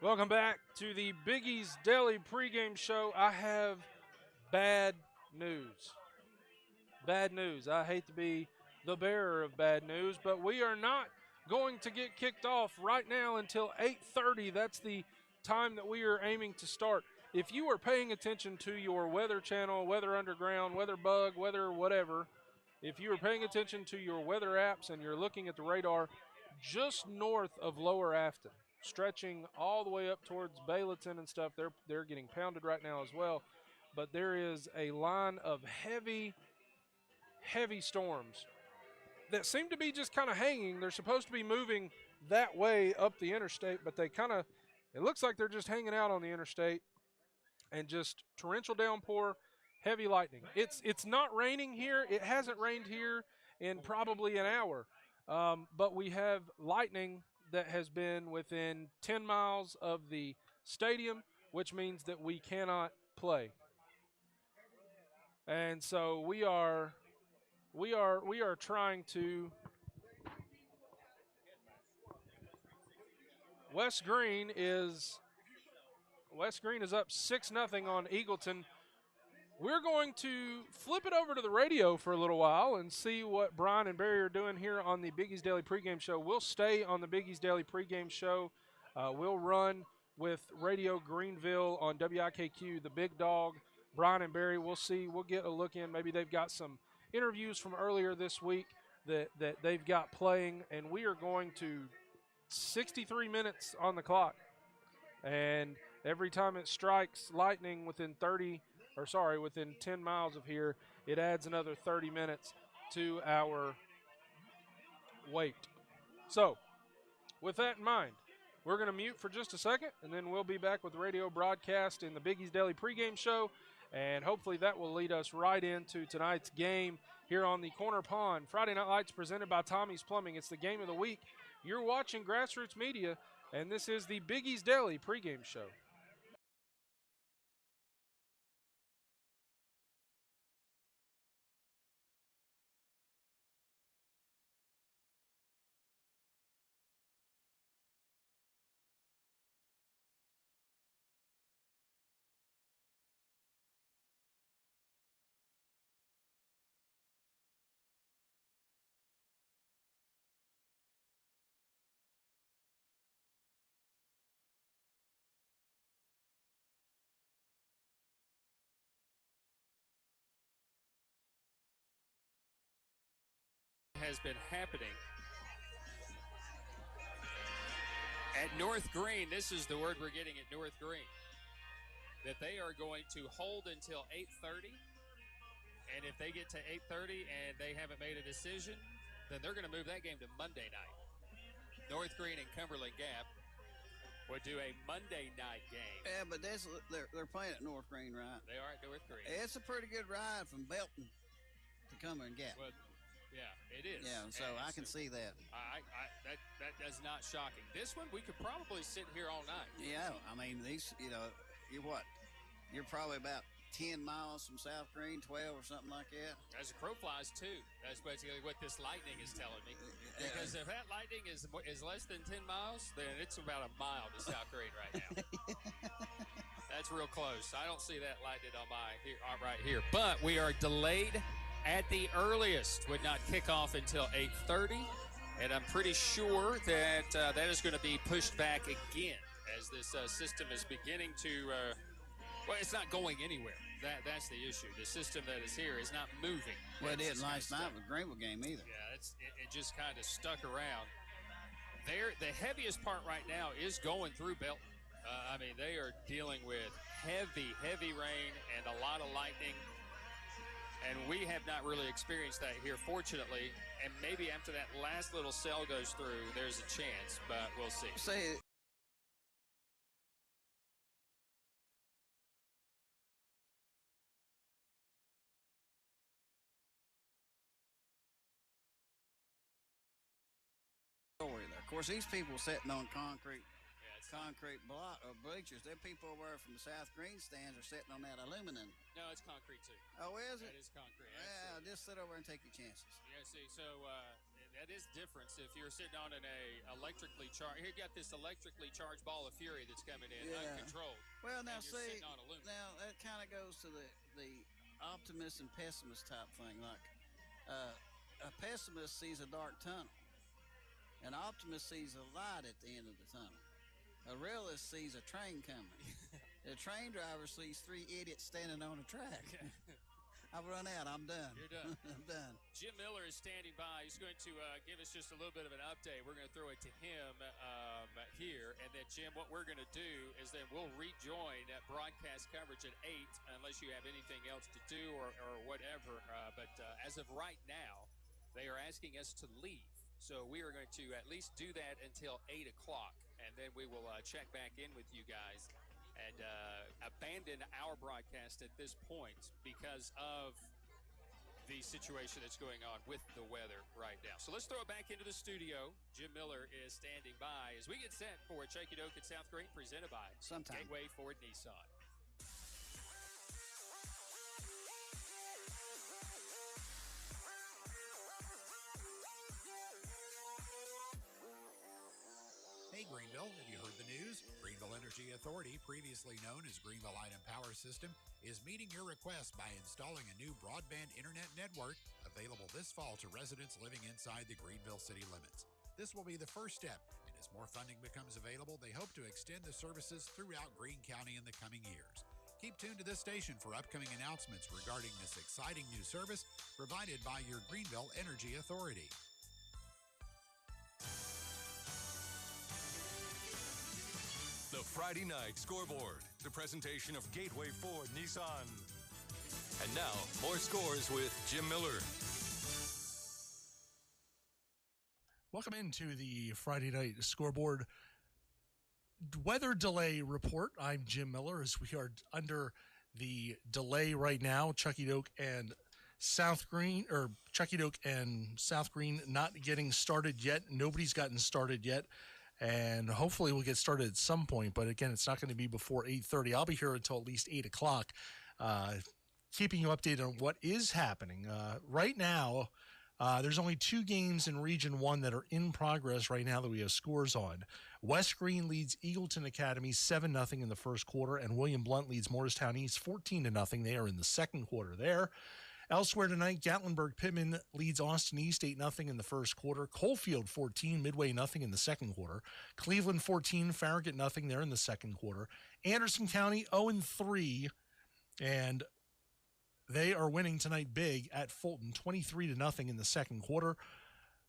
Welcome back to the Biggie's Deli pregame show. I have bad news. Bad news. I hate to be the bearer of bad news, but we are not going to get kicked off right now until 8:30. That's the time that we are aiming to start. If you are paying attention to your Weather Channel, Weather Underground, Weather Bug, Weather whatever, if you are paying attention to your weather apps and you're looking at the radar, just north of Lower Afton, stretching all the way up towards Bayleton and stuff, they're getting pounded right now as well. But there is a line of heavy storms that seem to be just kind of hanging. They're supposed to be moving that way up the interstate, but it looks like they're just hanging out on the interstate, and just torrential downpour, heavy lightning. It's not raining here. It hasn't rained here in probably an hour, but we have lightning that has been within 10 miles of the stadium, which means that we cannot play. And so we are trying to. West Green is up 6-0 on Eagleton. We're going to flip it over to the radio for a little while and see what Brian and Barry are doing here on the Biggie's Daily pregame show. We'll stay on the Biggie's Daily pregame show. We'll run with Radio Greeneville on WIKQ, the big dog. Brian and Barry, we'll see. We'll get a look in. Maybe they've got some interviews from earlier this week that they've got playing, and we are going to 63 minutes on the clock. And every time it strikes lightning within 10 miles of here, it adds another 30 minutes to our wait. So, with that in mind, we're going to mute for just a second, and then we'll be back with the radio broadcast in the Biggie's Daily pregame show, and hopefully that will lead us right into tonight's game here on the Corner Pond. Friday Night Lights presented by Tommie's Plumbing. It's the game of the week. You're watching Grassroots Media, and this is the Biggie's Daily pregame show. Has been happening at North Green. This is the word we're getting at North Green, that they are going to hold until 8:30, and if they get to 8:30 and they haven't made a decision, then they're going to move that game to Monday night. North Green and Cumberland Gap would do a Monday night game. Yeah, but they're playing at North Green, right? They are at North Green. It's a pretty good ride from Belton to Cumberland Gap. Well, yeah, it is. Yeah, so I can see that. That is not shocking. This one, we could probably sit here all night. Yeah, I mean, you're what? You're probably about 10 miles from South Green, 12 or something like that. As a crow flies, too. That's basically what this lightning is telling me. Because if that lightning is less than 10 miles, then it's about a mile to South Green right now. That's real close. I don't see that lighted on right here. But we are delayed at the earliest. Would not kick off until 8:30. And I'm pretty sure that that is going to be pushed back again as this system is beginning to well, it's not going anywhere. That's the issue. The system that is here is not moving. Well, it didn't last night with Greeneville game either. Yeah, it just kind of stuck around. The heaviest part right now is going through Belton. I mean, they are dealing with heavy rain and a lot of lightning. And we have not really experienced that here, fortunately. And maybe after that last little cell goes through, there's a chance, but we'll see. Say story there. Of course, these people sitting on concrete block or bleachers. Them people over from the South Green stands are sitting on that aluminum. No, it's concrete too. Oh, is it? That is concrete. Yeah, just sit over and take your chances. Yeah, see, so That is different. So if you're sitting on an electrically charged, here you got this electrically charged ball of fury that's coming in uncontrolled. Well, now and you're see, sitting on aluminum. now that kind of goes to the optimist and pessimist type thing. Like a pessimist sees a dark tunnel, an optimist sees a light at the end of the tunnel. A realist sees a train coming. The train driver sees 3 idiots standing on a track. I've run out. I'm done. You're done. I'm done. Jim Miller is standing by. He's going to give us just a little bit of an update. We're going to throw it to him here. And then, Jim, what we're going to do is then we'll rejoin broadcast coverage at 8 unless you have anything else to do or whatever. But as of right now, they are asking us to leave. So we are going to at least do that until 8 o'clock. And then we will check back in with you guys and abandon our broadcast at this point because of the situation that's going on with the weather right now. So let's throw it back into the studio. Jim Miller is standing by as we get set for Chucky Doke at South Green, presented by Gateway Ford Nissan. Hey Greeneville, have you heard the news? Greeneville Energy Authority, previously known as Greeneville Light and Power System, is meeting your request by installing a new broadband internet network available this fall to residents living inside the Greeneville city limits. This will be the first step, and as more funding becomes available, they hope to extend the services throughout Greene County in the coming years. Keep tuned to this station for upcoming announcements regarding this exciting new service provided by your Greeneville Energy Authority. The Friday Night Scoreboard, the presentation of Gateway Ford Nissan. And now, more scores with Jim Miller. Welcome into the Friday Night Scoreboard weather delay report. I'm Jim Miller as we are under the delay right now. Chucky Doke and South Green not getting started yet. Nobody's gotten started yet. And hopefully we'll get started at some point. But again, it's not going to be before 8:30. I'll be here until at least 8 o'clock, keeping you updated on what is happening. Right now, there's only 2 games in Region 1 that are in progress right now that we have scores on. West Green leads Eagleton Academy 7-0 in the first quarter, and William Blount leads Morristown East 14-0. They are in the second quarter there. Elsewhere tonight, Gatlinburg-Pittman leads Austin East 8-0 in the first quarter. Coalfield 14, Midway 0 in the second quarter. Cleveland 14, Farragut 0 there in the second quarter. Anderson County 0-3, and they are winning tonight big at Fulton 23-0 in the second quarter.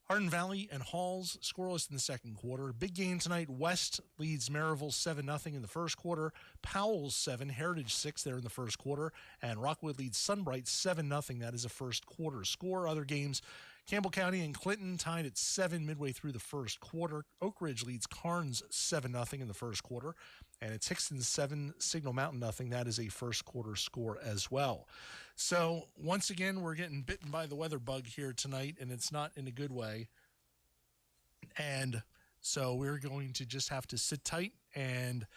Hardin Valley and Halls scoreless in the second quarter. Big game tonight. West leads Maryville 7-0 in the first quarter. Powell 7, Heritage 6 there in the first quarter. And Rockwood leads Sunbright 7-0. That is a first quarter score. Other games, Campbell County and Clinton tied at 7 midway through the first quarter. Oak Ridge leads Carnes 7-0 in the first quarter. And it's Hickston 7, Signal Mountain 0. That is a first quarter score as well. So once again, we're getting bitten by the weather bug here tonight, and it's not in a good way. And so we're going to just have to sit tight and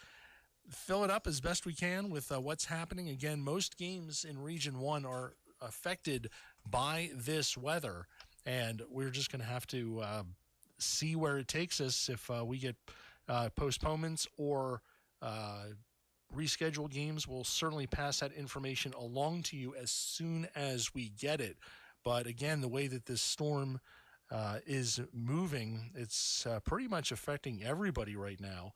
fill it up as best we can with what's happening. Again, most games in Region 1 are affected by this weather, and we're just going to have to see where it takes us if we get postponements or reschedule games. We'll certainly pass that information along to you as soon as we get it. But again, the way that this storm is moving, it's pretty much affecting everybody right now.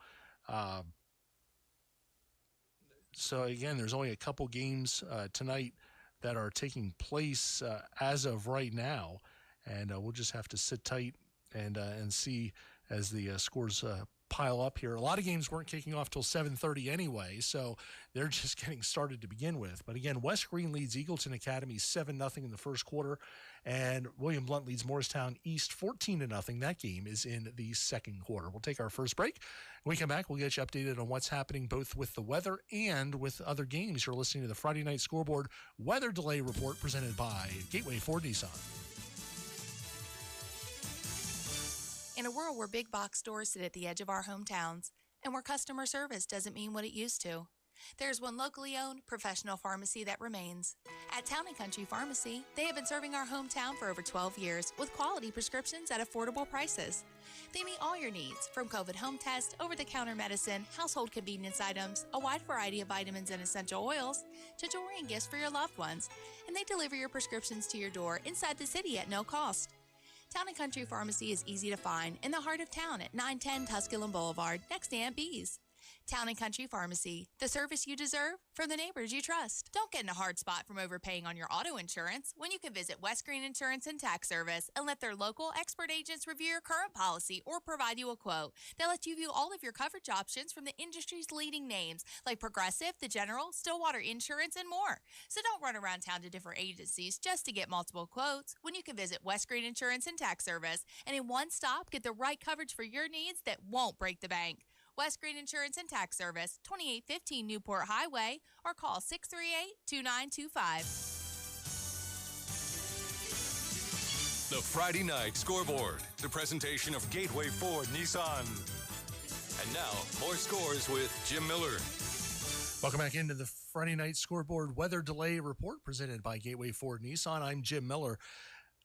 So again, there's only a couple games tonight that are taking place as of right now. And we'll just have to sit tight and see as the scores pile up here. A lot of games weren't kicking off till 7:30 anyway, so they're just getting started to begin with. But again, West Green leads Eagleton Academy 7-0 in the first quarter, and William Blount leads Morristown East 14-0. That game is in the second quarter. We'll take our first break. When we come back, we'll get you updated on what's happening both with the weather and with other games. You're listening to the Friday Night Scoreboard Weather Delay Report presented by Gateway Ford Nissan. In a world where big box stores sit at the edge of our hometowns and where customer service doesn't mean what it used to, There's one locally owned professional pharmacy that remains. At Town & Country Pharmacy, they have been serving our hometown for over 12 years with quality prescriptions at affordable prices. They meet all your needs, from COVID home tests, over-the-counter medicine, household convenience items, a wide variety of vitamins and essential oils, to jewelry and gifts for your loved ones. And they deliver your prescriptions to your door inside the city at no cost. Town & Country Pharmacy is easy to find in the heart of town at 910 Tusculum Boulevard, next to Aunt Bee's. Town & Country Pharmacy, the service you deserve from the neighbors you trust. Don't get in a hard spot from overpaying on your auto insurance when you can visit West Green Insurance and Tax Service and let their local expert agents review your current policy or provide you a quote. They'll let you view all of your coverage options from the industry's leading names like Progressive, The General, Stillwater Insurance, and more. So don't run around town to different agencies just to get multiple quotes when you can visit West Green Insurance and Tax Service and in one stop get the right coverage for your needs that won't break the bank. West Green Insurance and Tax Service, 2815 Newport Highway, or call 638-2925. The Friday Night Scoreboard, the presentation of Gateway Ford Nissan. And now, more scores with Jim Miller. Welcome back into the Friday Night Scoreboard Weather Delay Report presented by Gateway Ford Nissan. I'm Jim Miller.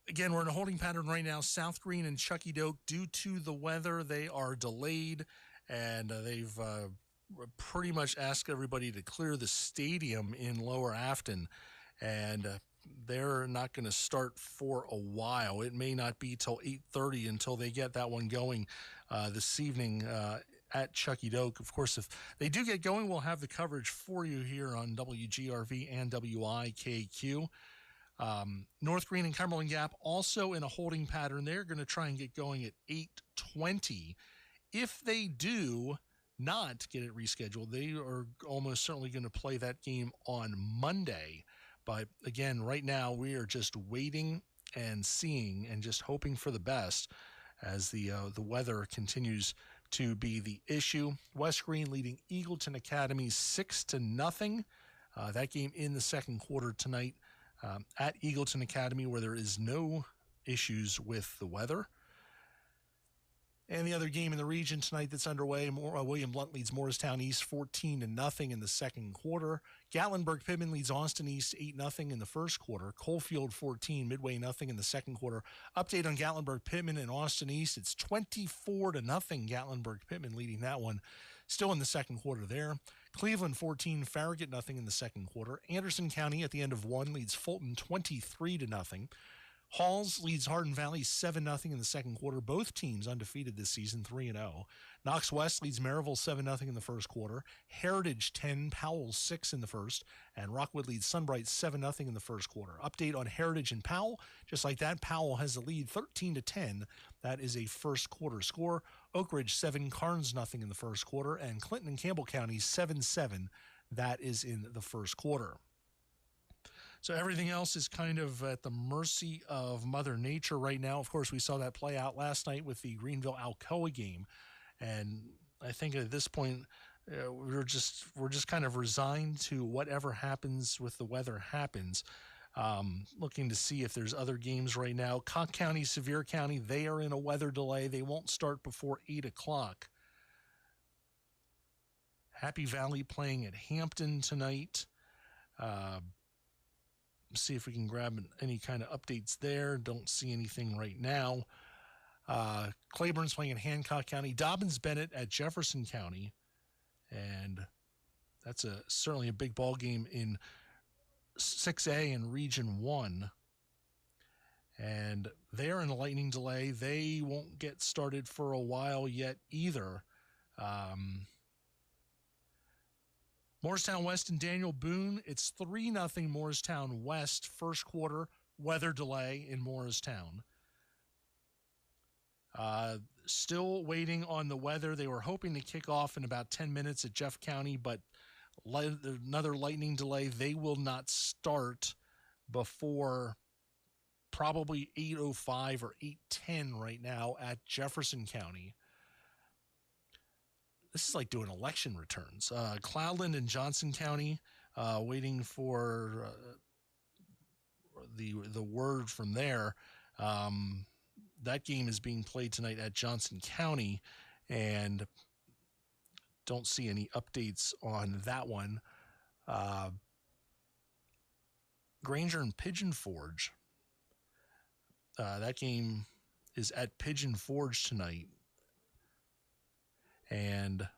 Again, we're in a holding pattern right now. South Green and Chucky Doak, due to the weather, they are delayed. And they've pretty much asked everybody to clear the stadium in Lower Afton. And they're not going to start for a while. It may not be till 8:30 until they get that one going this evening at Chucky Doak. Of course, if they do get going, we'll have the coverage for you here on WGRV and WIKQ. North Green and Cumberland Gap also in a holding pattern. They're going to try and get going at 8:20. If they do not get it rescheduled, they are almost certainly going to play that game on Monday. But again, right now we are just waiting and seeing and just hoping for the best as the weather continues to be the issue. West Green leading Eagleton Academy 6-0. That game in the second quarter tonight at Eagleton Academy, where there is no issues with the weather. And the other game in the region tonight that's underway, William Blount leads Morristown East 14-0 in the second quarter. Gatlinburg-Pittman leads Austin East 8-0 in the first quarter. Coalfield 14, Midway nothing in the second quarter. Update on Gatlinburg-Pittman and Austin East, it's 24-0 Gatlinburg-Pittman leading that one. Still in the second quarter there. Cleveland 14, Farragut nothing in the second quarter. Anderson County at the end of one leads Fulton 23-0. Halls leads Hardin Valley 7-0 in the second quarter. Both teams undefeated this season, 3-0. Knox West leads Maryville 7-0 in the first quarter. Heritage 10, Powell 6 in the first. And Rockwood leads Sunbright 7-0 in the first quarter. Update on Heritage and Powell. Just like that, Powell has the lead 13-10. That is a first quarter score. Oak Ridge 7, Carnes nothing in the first quarter. And Clinton and Campbell County 7-7. That is in the first quarter. So everything else is kind of at the mercy of Mother Nature right now. Of course, we saw that play out last night with the Greeneville-Alcoa game. And I think at this point, we're just kind of resigned to whatever happens with the weather happens. Looking to see if there's other games right now. Cocke County, Sevier County, they are in a weather delay. They won't start before 8 o'clock. Happy Valley playing at Hampton tonight. See if we can grab any kind of updates there. Don't see anything right now. Claiborne's playing in Hancock County. Dobbins-Bennett at Jefferson County. And that's certainly a big ball game in 6A and Region 1. And they're in a lightning delay. They won't get started for a while yet either. Morristown West and Daniel Boone, it's 3-0 Morristown West, first quarter, weather delay in Morristown. Still waiting on the weather. They were hoping to kick off in about 10 minutes at Jeff County, but another lightning delay. They will not start before probably 8:05 or 8:10 right now at Jefferson County. This is like doing election returns. Cloudland and Johnson County, waiting for the word from there. That game is being played tonight at Johnson County, and don't see any updates on that one. Granger and Pigeon Forge. That game is at Pigeon Forge tonight. And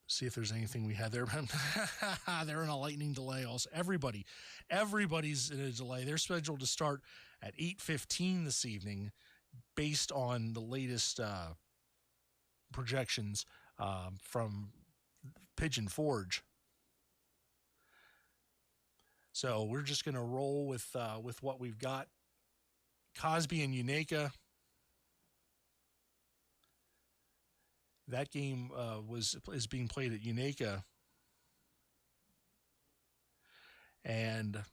see if there's anything we had there. They're in a lightning delay also. Everybody's in a delay. They're scheduled to start at 8:15 this evening based on the latest projections from Pigeon Forge. So we're just going to roll with what we've got. Cosby and Unaka. That game is being played at Unaka. And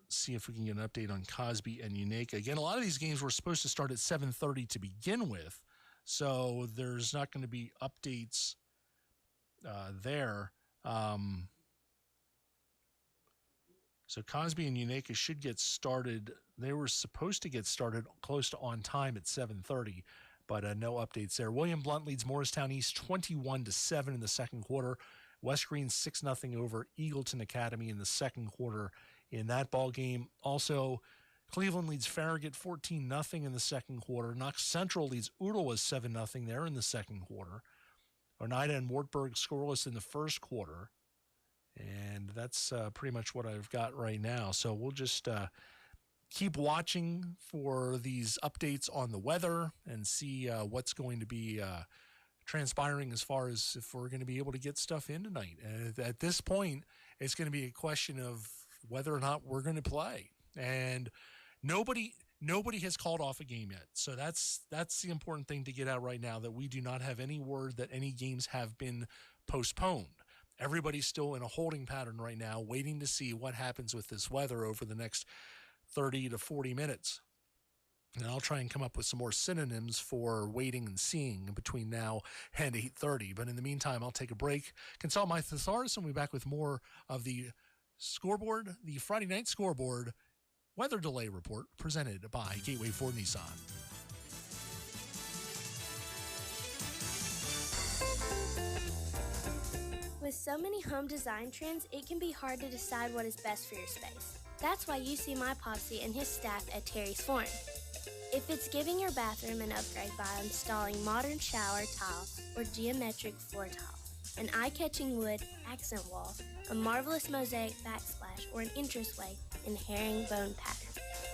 see if we can get an update on Cosby and Unaka. Again, a lot of these games were supposed to start at 7:30 to begin with. So there's not going to be updates there. So Cosby and Unaka should get started. They were supposed to get started close to on time at 7:30. But no updates there. William Blount leads Morristown East 21-7 in the second quarter. West Green 6-0 over Eagleton Academy in the second quarter in that ball game. Also, Cleveland leads Farragut 14-0 in the second quarter. Knox Central leads Ottawa 7-0 there in the second quarter. Oneida and Wartburg scoreless in the first quarter. And that's pretty much what I've got right now. So we'll just keep watching for these updates on the weather and see what's going to be transpiring as far as if we're going to be able to get stuff in tonight. At this point, it's going to be a question of whether or not we're going to play. And nobody has called off a game yet. So that's the important thing to get out right now, that we do not have any word that any games have been postponed. Everybody's still in a holding pattern right now, waiting to see what happens with this weather over the next 30 to 40 minutes. And I'll try and come up with some more synonyms for waiting and seeing between now and 8:30. But in the meantime, I'll take a break, consult my thesaurus, and we'll be back with more of the scoreboard, the Friday night scoreboard weather delay report presented by Gateway Ford Nissan. With so many home design trends, it can be hard to decide what is best for your space. That's why you see my Popsy and his staff at Terry's Flooring. If it's giving your bathroom an upgrade by installing modern shower tile or geometric floor tile, an eye-catching wood accent wall, a marvelous mosaic backsplash, or an entranceway in herringbone pattern,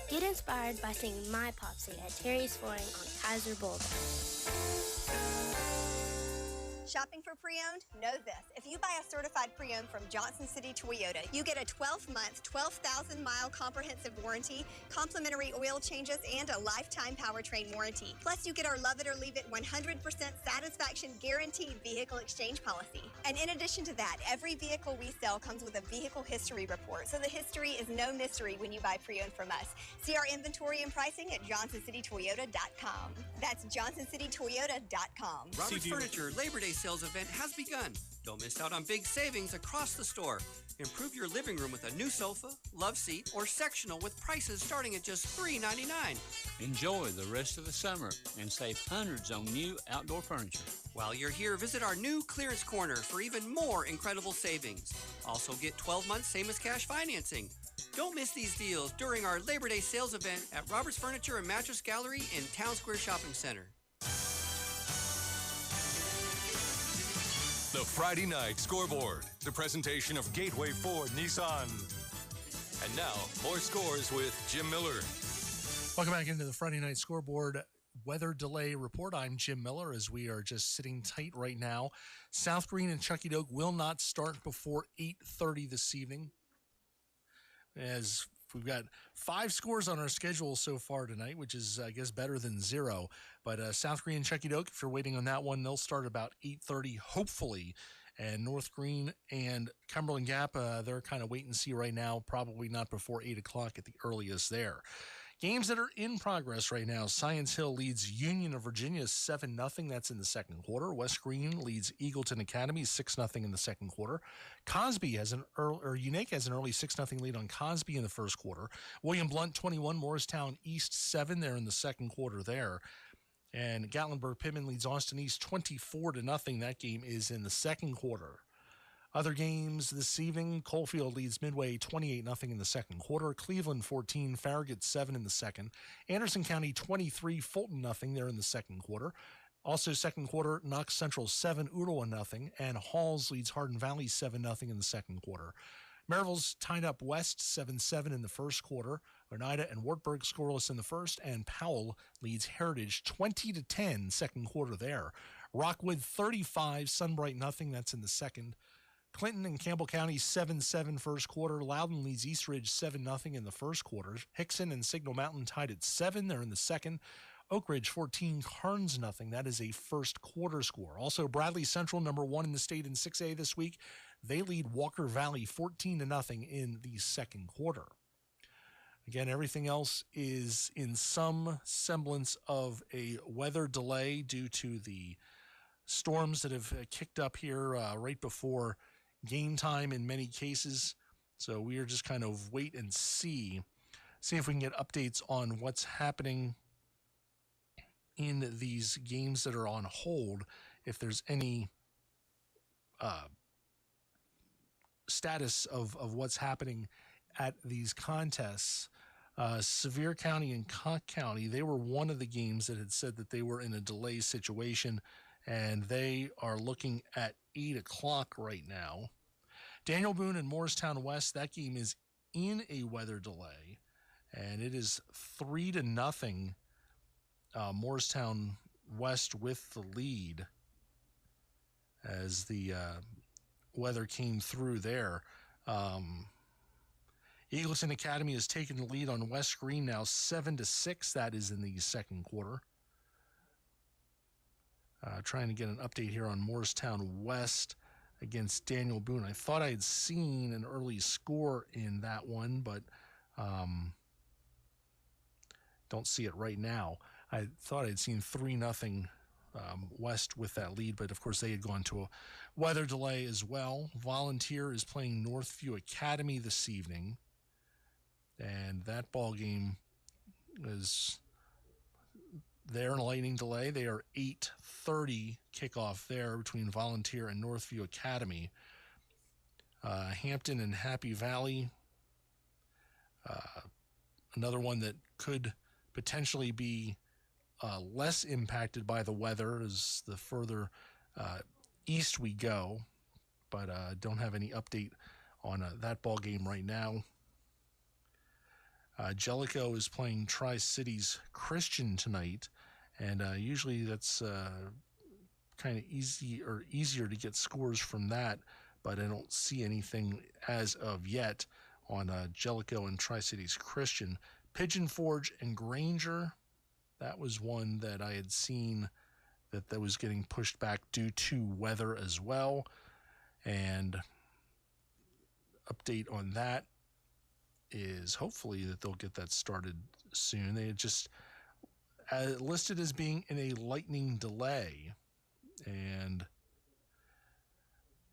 get inspired by seeing my Popsy at Terry's Flooring on Kaiser Boulevard. Shopping for pre-owned? Know this. If you buy a certified pre-owned from Johnson City Toyota, you get a 12-month, 12,000-mile comprehensive warranty, complimentary oil changes, and a lifetime powertrain warranty. Plus, you get our Love It or Leave It 100% satisfaction guaranteed vehicle exchange policy. And in addition to that, every vehicle we sell comes with a vehicle history report, so the history is no mystery when you buy pre-owned from us. See our inventory and pricing at JohnsonCityToyota.com. That's JohnsonCityToyota.com. Robert's Furniture Labor Day sales event has begun. Don't miss out on big savings across the store. Improve your living room with a new sofa, love seat, or sectional with prices starting at just $3.99. Enjoy the rest of the summer and save hundreds on new outdoor furniture. While you're here, visit our new clearance corner for even more incredible savings. Also get 12 months same as cash financing. Don't miss these deals during our Labor Day sales event at Robert's Furniture and Mattress Gallery in Town Square Shopping Center. The Friday Night Scoreboard, the presentation of Gateway Ford Nissan. And now, more scores with Jim Miller. Welcome back into the Friday Night Scoreboard weather delay report. I'm Jim Miller, as we are just sitting tight right now. South Green and Chucky Doak will not start before 8:30 this evening, as we've got 5 scores on our schedule so far tonight, which is, I guess, better than 0. But South Green and Chucky Doak, if you're waiting on that one, they'll start about 8:30, hopefully. And North Green and Cumberland Gap, they're kind of wait and see right now, probably not before 8 o'clock at the earliest there. Games that are in progress right now. Science Hill leads Union of Virginia 7-0. That's in the second quarter. West Green leads Eagleton Academy 6-0 in the second quarter. Cosby has Unaka has an early 6-0 lead on Cosby in the first quarter. William Blount 21, Morristown East 7 there in the second quarter there. And Gatlinburg-Pittman leads Austin East 24-0. That game is in the second quarter. Other games this evening, Coalfield leads Midway 28-0 in the second quarter. Cleveland 14, Farragut 7 in the second. Anderson County 23, Fulton 0 there in the second quarter. Also second quarter, Knox Central 7, Ottawa 0, and Halls leads Hardin Valley 7-0 in the second quarter. Maryville's tied up West 7-7 in the first quarter. Oneida and Wartburg scoreless in the first, and Powell leads Heritage 20-10 second quarter there. Rockwood 35, Sunbright 0, that's in the second. Clinton and Campbell County 7-7 first quarter. Loudon leads East Ridge 7-0 in the first quarter. Hickson and Signal Mountain tied at 7. They're in the second. Oak Ridge 14, Carnes 0. That is a first quarter score. Also, Bradley Central, number 1 in the state in 6A this week. They lead Walker Valley 14-0 in the second quarter. Again, everything else is in some semblance of a weather delay due to the storms that have kicked up here right before game time in many cases. So we are just kind of wait and see if we can get updates on what's happening in these games that are on hold, if there's any status of what's happening at these contests. Sevier County and Conk County, they were one of the games that had said that they were in a delay situation, and they are looking at 8 o'clock right now. Daniel Boone and Morristown West, that game is in a weather delay, and it is 3-0. Morristown West with the lead as the weather came through there. Eagleton Academy has taken the lead on West Green now 7-6. That is in the second quarter. Trying to get an update here on Morristown West against Daniel Boone. I thought I had seen an early score in that one, but don't see it right now. I thought I'd seen 3-0 West with that lead, but of course they had gone to a weather delay as well. Volunteer is playing Northview Academy this evening, and that ball game is there in a lightning delay. They are 8:30 kickoff there between Volunteer and Northview Academy. Hampton and Happy Valley, another one that could potentially be less impacted by the weather as the further east we go, but don't have any update on that ball game right now. Jellicoe is playing Tri-Cities Christian tonight, and usually that's kind of easier to get scores from that, but I don't see anything as of yet on Jellicoe and Tri-Cities Christian. Pigeon Forge and Granger, that was one that I had seen that was getting pushed back due to weather as well. And update on that is hopefully that they'll get that started soon. They had just listed as being in a lightning delay, and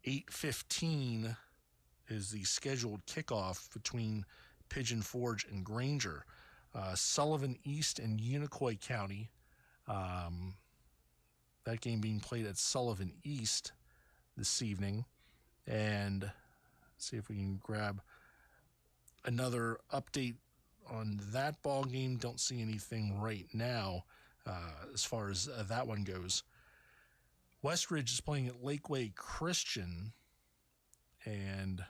8:15 is the scheduled kickoff between Pigeon Forge and Granger. Sullivan East and Unicoi County, that game being played at Sullivan East this evening. And see if we can grab another update on that ball game. Don't see anything right now as far as that one goes. Westridge is playing at Lakeway Christian, and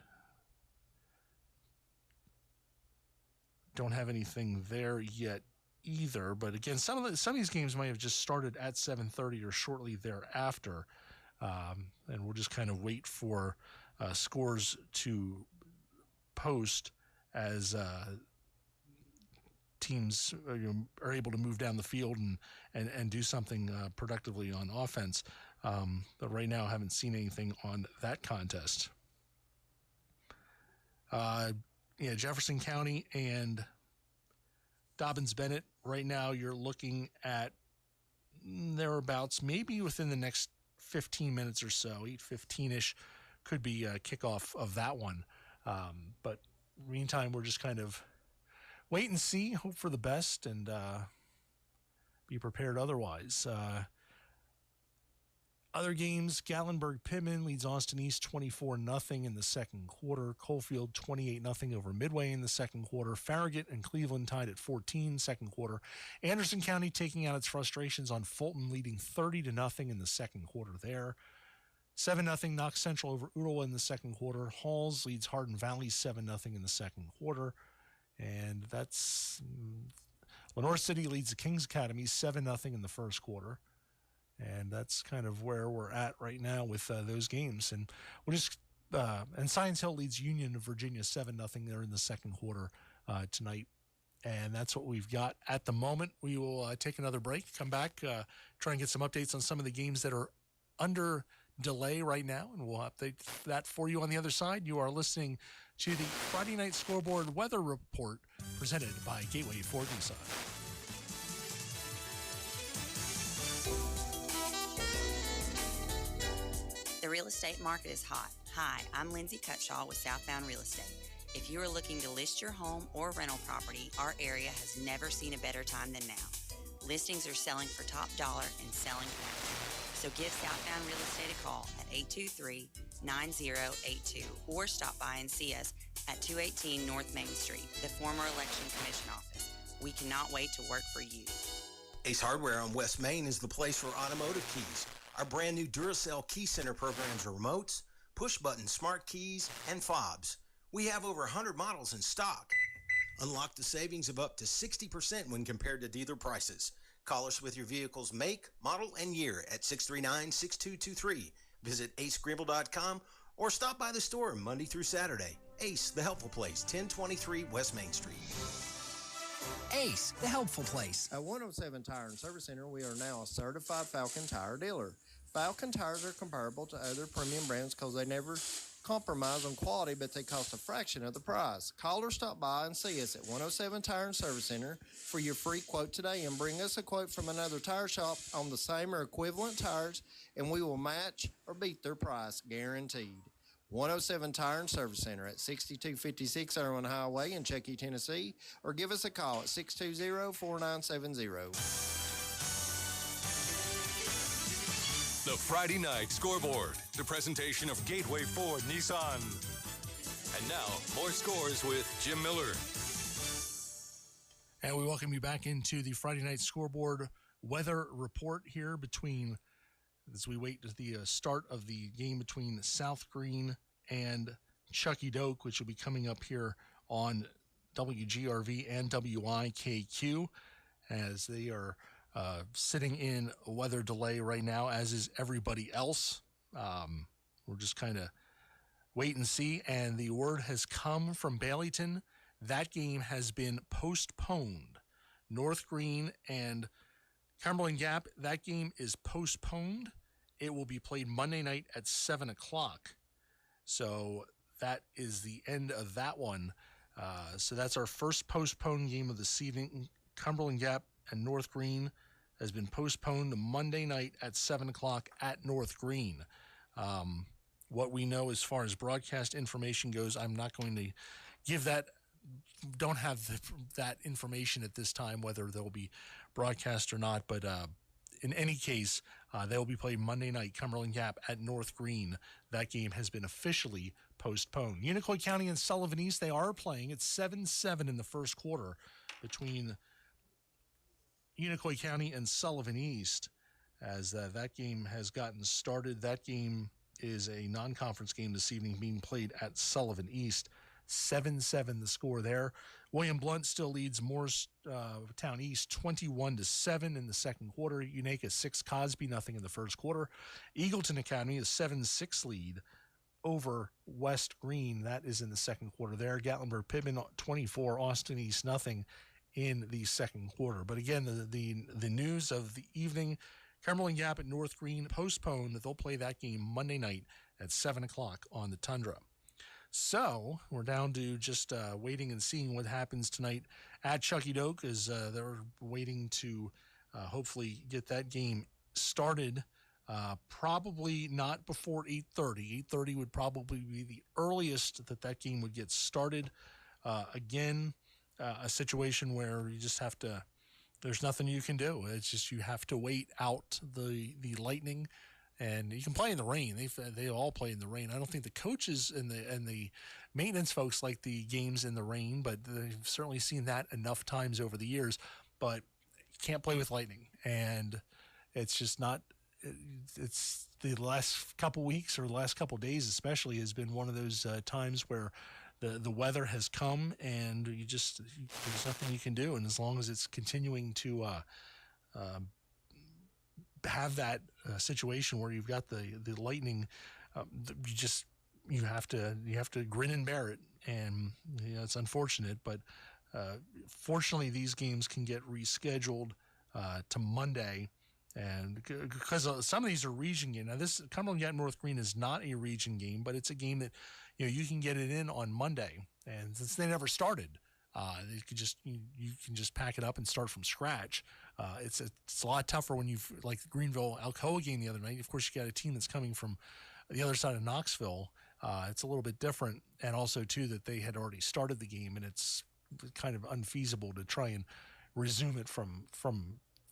don't have anything there yet either. But again, some of these games might have just started at 7:30 or shortly thereafter, and we'll just kind of wait for scores to post as teams are able to move down the field and do something productively on offense. But right now, I haven't seen anything on that contest. Jefferson County and Dobbins-Bennett, right now you're looking at thereabouts, maybe within the next 15 minutes or so, 8:15-ish could be a kickoff of that one. But meantime, we're just kind of wait and see, hope for the best, and be prepared otherwise. Other games, Gatlinburg-Pittman leads Austin East 24-0 in the second quarter. Coalfield 28-0 over Midway in the second quarter. Farragut and Cleveland tied at 14 second quarter. Anderson County taking out its frustrations on Fulton, leading 30-0 in the second quarter there. 7-0 Knox Central over Ottawa in the second quarter. Halls leads Hardin Valley 7-0 in the second quarter. And that's Lenore City leads the Kings Academy 7-0 in the first quarter. And that's kind of where we're at right now with those games. And we'll just and Science Hill leads Union of Virginia 7-0 there in the second quarter tonight. And that's what we've got at the moment. We will take another break, come back, try and get some updates on some of the games that are under delay right now, and we'll update that for you on the other side. You are listening to the Friday Night Scoreboard Weather Report presented by Gateway Ford Nissan. The real estate market is hot. Hi, I'm Lindsay Cutshaw with Southbound Real Estate. If you are looking to list your home or rental property, our area has never seen a better time than now. Listings are selling for top dollar and selling fast. So give Southbound Real Estate a call at 823-9082 or stop by and see us at 218 North Main Street, the former Election Commission office. We cannot wait to work for you. Ace Hardware on West Main is the place for automotive keys. Our brand new Duracell Key Center programs are remotes, push-button smart keys, and fobs. We have over 100 models in stock. Unlock the savings of up to 60% when compared to dealer prices. Call us with your vehicle's make, model, and year at 639-6223. Visit acegrimble.com or stop by the store Monday through Saturday. Ace, the helpful place, 1023 West Main Street. Ace, the helpful place. At 107 Tire and Service Center, we are now a certified Falcon tire dealer. Falcon tires are comparable to other premium brands because they never compromise on quality, but they cost a fraction of the price. Call or stop by and see us at 107 Tire and Service Center for your free quote today and bring us a quote from another tire shop on the same or equivalent tires, and we will match or beat their price, guaranteed. 107 Tire and Service Center at 6256 Irwin Highway in Chuckey, Tennessee, or give us a call at 620-4970. The Friday Night Scoreboard, the presentation of Gateway Ford Nissan. And now, more scores with Jim Miller. And we welcome you back into the Friday Night Scoreboard Weather Report here as we wait to the start of the game between South Green and Chuckey Doak, which will be coming up here on WGRV and WIKQ, as they are sitting in a weather delay right now, as is everybody else. We're just kind of wait and see. And the word has come from Baileyton. That game has been postponed. North Green and Cumberland Gap, that game is postponed. It will be played Monday night at 7 o'clock. So that is the end of that one. So that's our first postponed game of the season. Cumberland Gap and North Green has been postponed to Monday night at 7 o'clock at North Green. What we know as far as broadcast information goes, I'm not going to give that, don't have that information at this time, whether they'll be broadcast or not. But in any case, they'll be played Monday night, Cumberland Gap at North Green. That game has been officially postponed. Unicoi County and Sullivan East, they are playing. It's 7-7 in the first quarter between Unicoi County and Sullivan East, as that game has gotten started. That game is a non-conference game this evening being played at Sullivan East. 7-7 the score there. William Blount still leads Morristown East 21-7 in the second quarter. Unaka 6, Cosby nothing in the first quarter. Eagleton Academy is 7-6 lead over West Green. That is in the second quarter there. Gatlinburg-Pittman 24, Austin East nothing in the second quarter. But again, the news of the evening, Cumberland Gap at North Green postponed. They'll play that game Monday night at 7 o'clock on the Tundra. So we're down to just waiting and seeing what happens tonight at Chuckey Doak, as they're waiting to hopefully get that game started. Probably not before 8:30. 8:30 would probably be the earliest that game would get started. Again, a situation where you just have to there's nothing you can do. It's just you have to wait out the lightning, and you can play in the rain. They all play in the rain. I don't think the coaches and the maintenance folks like the games in the rain, but they've certainly seen that enough times over the years. But you can't play with lightning, and it's just not. It's the last couple weeks or the last couple days especially has been one of those times where the weather has come and there's nothing you can do. And as long as it's continuing to have that situation where you've got the lightning, you have to grin and bear it. And it's unfortunate, but fortunately these games can get rescheduled to Monday. And because some of these are region games. Now, this Cumberland Gap North Green is not a region game, but it's a game that you can get it in on Monday. And since they never started, you can just pack it up and start from scratch. It's a lot tougher when you've like the Greeneville Alcoa game the other night. Of course, you got a team that's coming from the other side of Knoxville. It's a little bit different, and also too that they had already started the game, and it's kind of unfeasible to try and resume it from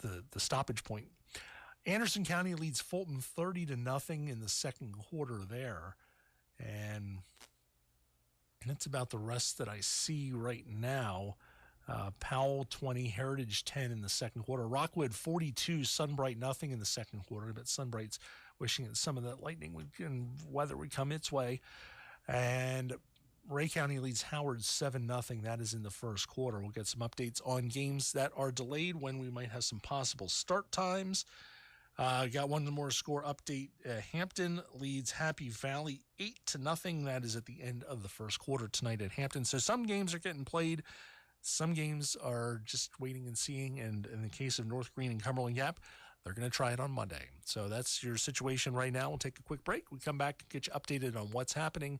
the stoppage point. Anderson County leads Fulton 30-0 in the second quarter there. And that's about the rest that I see right now. Powell 20, Heritage 10 in the second quarter. Rockwood 42, Sunbright nothing in the second quarter. But Sunbright's wishing that some of that lightning and weather would come its way. And Ray County leads Howard 7-0. That is in the first quarter. We'll get some updates on games that are delayed, when we might have some possible start times. Got one more score update. Hampton leads Happy Valley 8-0. That is at the end of the first quarter tonight at Hampton. So some games are getting played. Some games are just waiting and seeing. And in the case of North Green and Cumberland Gap, they're going to try it on Monday. So that's your situation right now. We'll take a quick break. We come back and get you updated on what's happening.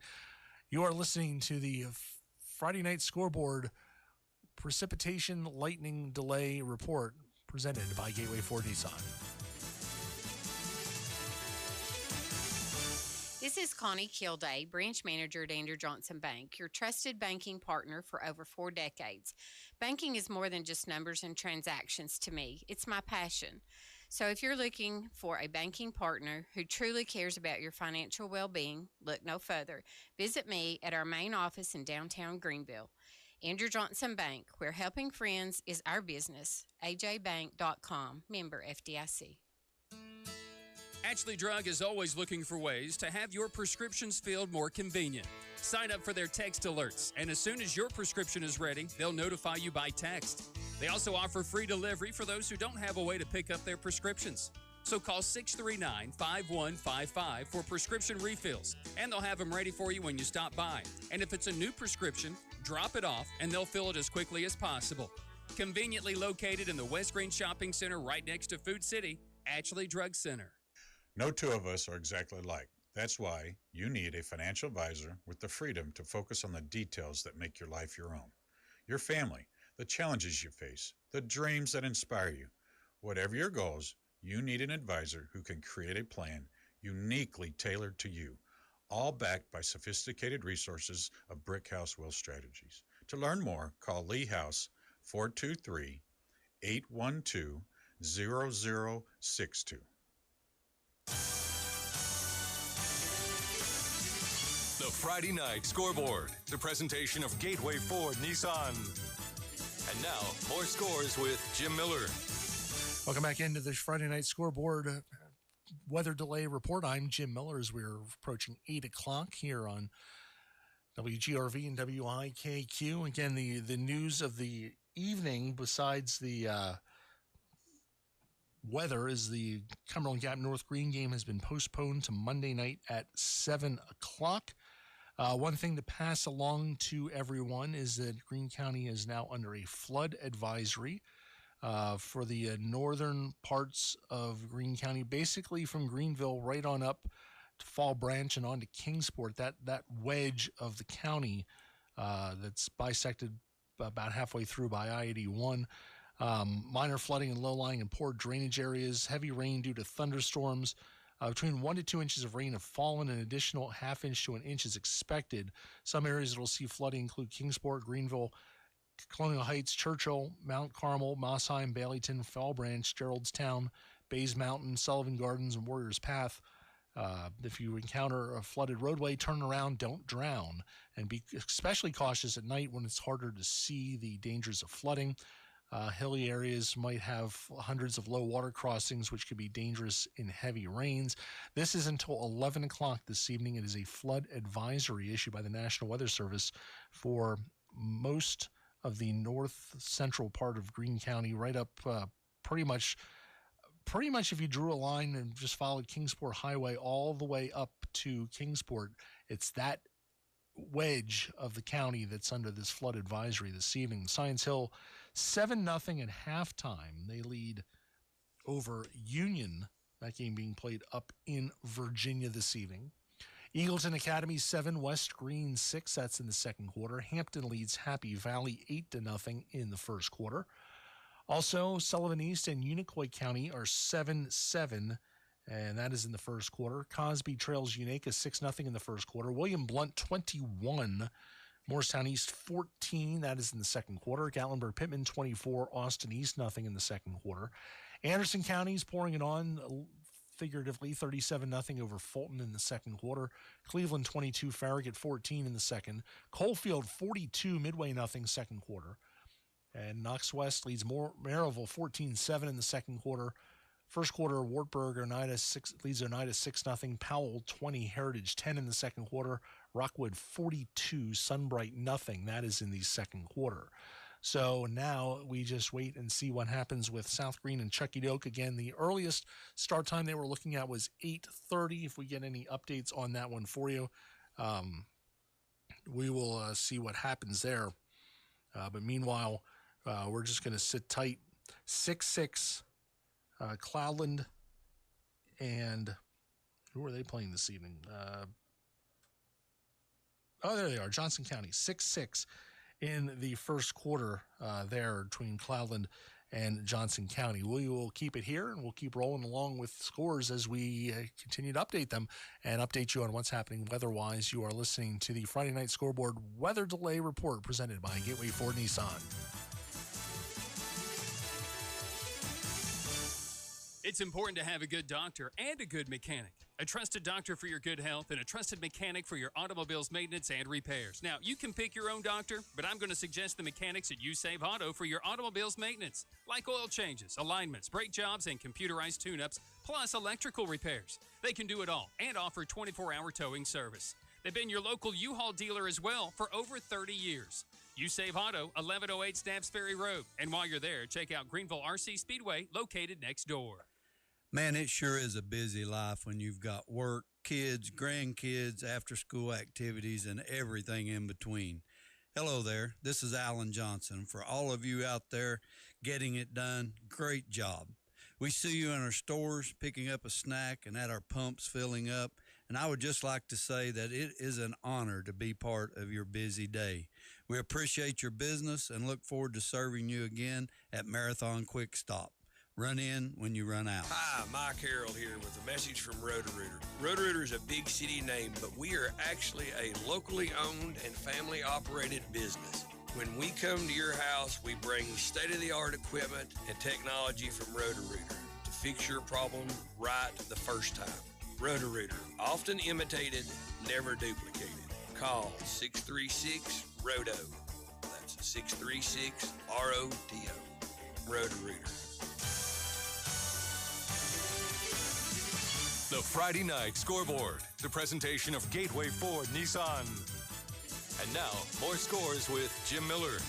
You are listening to the Friday Night Scoreboard Precipitation Lightning Delay Report presented by Gateway Ford Nissan. This is Connie Kilday, branch manager at Andrew Johnson Bank, your trusted banking partner for over 4 decades. Banking is more than just numbers and transactions to me. It's my passion. So if you're looking for a banking partner who truly cares about your financial well-being, look no further. Visit me at our main office in downtown Greeneville. Andrew Johnson Bank, where helping friends is our business. ajbank.com, member FDIC. Ashley Drug is always looking for ways to have your prescriptions filled more convenient. Sign up for their text alerts, and as soon as your prescription is ready, they'll notify you by text. They also offer free delivery for those who don't have a way to pick up their prescriptions. So call 639-5155 for prescription refills, and they'll have them ready for you when you stop by. And if it's a new prescription, drop it off, and they'll fill it as quickly as possible. Conveniently located in the West Green Shopping Center right next to Food City, Ashley Drug Center. No two of us are exactly alike. That's why you need a financial advisor with the freedom to focus on the details that make your life your own. Your family, the challenges you face, the dreams that inspire you. Whatever your goals, you need an advisor who can create a plan uniquely tailored to you, all backed by sophisticated resources of Brickhouse Wealth Strategies. To learn more, call Lee House 423-812-0062. The Friday Night Scoreboard, the presentation of Gateway Ford Nissan. And now, more scores with Jim Miller. Welcome back into the Friday Night Scoreboard weather delay report. I'm Jim Miller as we're approaching 8 o'clock here on WGRV and WIKQ. Again, the news of the evening, besides the weather, is the Cumberland Gap North Green game has been postponed to Monday night at 7 o'clock. One thing to pass along to everyone is that Greene County is now under a flood advisory for the northern parts of Greene County, basically from Greeneville right on up to Fall Branch and on to Kingsport, that wedge of the county that's bisected about halfway through by I-81. Minor flooding in low-lying and poor drainage areas, heavy rain due to thunderstorms. Between 1 to 2 inches of rain have fallen. An additional half inch to an inch is expected. Some areas that will see flooding include Kingsport, Greeneville, Colonial Heights, Churchill, Mount Carmel, Mossheim, Baileyton, Fall Branch, Geraldstown, Bays Mountain, Sullivan Gardens, and Warriors Path. If you encounter a flooded roadway, turn around, don't drown, and be especially cautious at night when it's harder to see the dangers of flooding. Hilly areas might have hundreds of low water crossings, which could be dangerous in heavy rains. This is until 11 o'clock this evening. It is a flood advisory issued by the National Weather Service for most of the north central part of Greene County, right up pretty much if you drew a line and just followed Kingsport Highway all the way up to Kingsport, it's that wedge of the county that's under this flood advisory this evening. Science Hill 7-0 at halftime. They lead over Union, that game being played up in Virginia this evening. Eagleton Academy 7, West Green 6. That's in the second quarter. Hampton leads Happy Valley 8-0 in the first quarter. Also, Sullivan East and Unicoi County are 7-7, and that is in the first quarter. Cosby trails Unaka 6-0 in the first quarter. William Blunt 21, Morristown East 14, that is in the second quarter. Gatlinburg Pittman 24, Austin East 0 in the second quarter. Anderson County is pouring it on, figuratively 37-0 over Fulton in the second quarter. Cleveland 22, Farragut 14 in the second. Coalfield 42, Midway 0 second quarter. And Knox West leads Maryville 14-7 in the second quarter. First quarter, Wartburg leads Oneida 6-0. Powell 20, Heritage 10 in the second quarter. Rockwood 42, Sunbright 0. That is in the second quarter. So now we just wait and see what happens with South Green and Chucky Doak. Again, the earliest start time they were looking at was 8:30. If we get any updates on that one for you, we will see what happens there. But meanwhile, we're just going to sit tight. 6-6, Cloudland, and who are they playing this evening? There they are, Johnson County, 6-6 in the first quarter there between Cloudland and Johnson County. We will keep it here, and we'll keep rolling along with scores as we continue to update them and update you on what's happening weather-wise. You are listening to the Friday Night Scoreboard Weather Delay Report presented by Gateway Ford Nissan. It's important to have a good doctor and a good mechanic. A trusted doctor for your good health and a trusted mechanic for your automobile's maintenance and repairs. Now, you can pick your own doctor, but I'm going to suggest the mechanics at You Save Auto for your automobile's maintenance, like oil changes, alignments, brake jobs, and computerized tune-ups, plus electrical repairs. They can do it all and offer 24-hour towing service. They've been your local U-Haul dealer as well for over 30 years. You Save Auto, 1108 Stamps Ferry Road. And while you're there, check out Greeneville RC Speedway, located next door. Man, it sure is a busy life when you've got work, kids, grandkids, after-school activities, and everything in between. Hello there, this is Alan Johnson. For all of you out there getting it done, great job. We see you in our stores picking up a snack and at our pumps filling up, and I would just like to say that it is an honor to be part of your busy day. We appreciate your business and look forward to serving you again at Marathon Quick Stop. Run in when you run out. Hi, Mike Harold here with a message from Roto-Rooter. Roto-Rooter is a big city name, but we are actually a locally owned and family-operated business. When we come to your house, we bring state-of-the-art equipment and technology from Roto-Rooter to fix your problem right the first time. Roto-Rooter, often imitated, never duplicated. Call 636-ROTO. That's 636-ROTO. Roto-Rooter. The Friday Night Scoreboard, the presentation of Gateway Ford Nissan. And now, more scores with Jim Miller.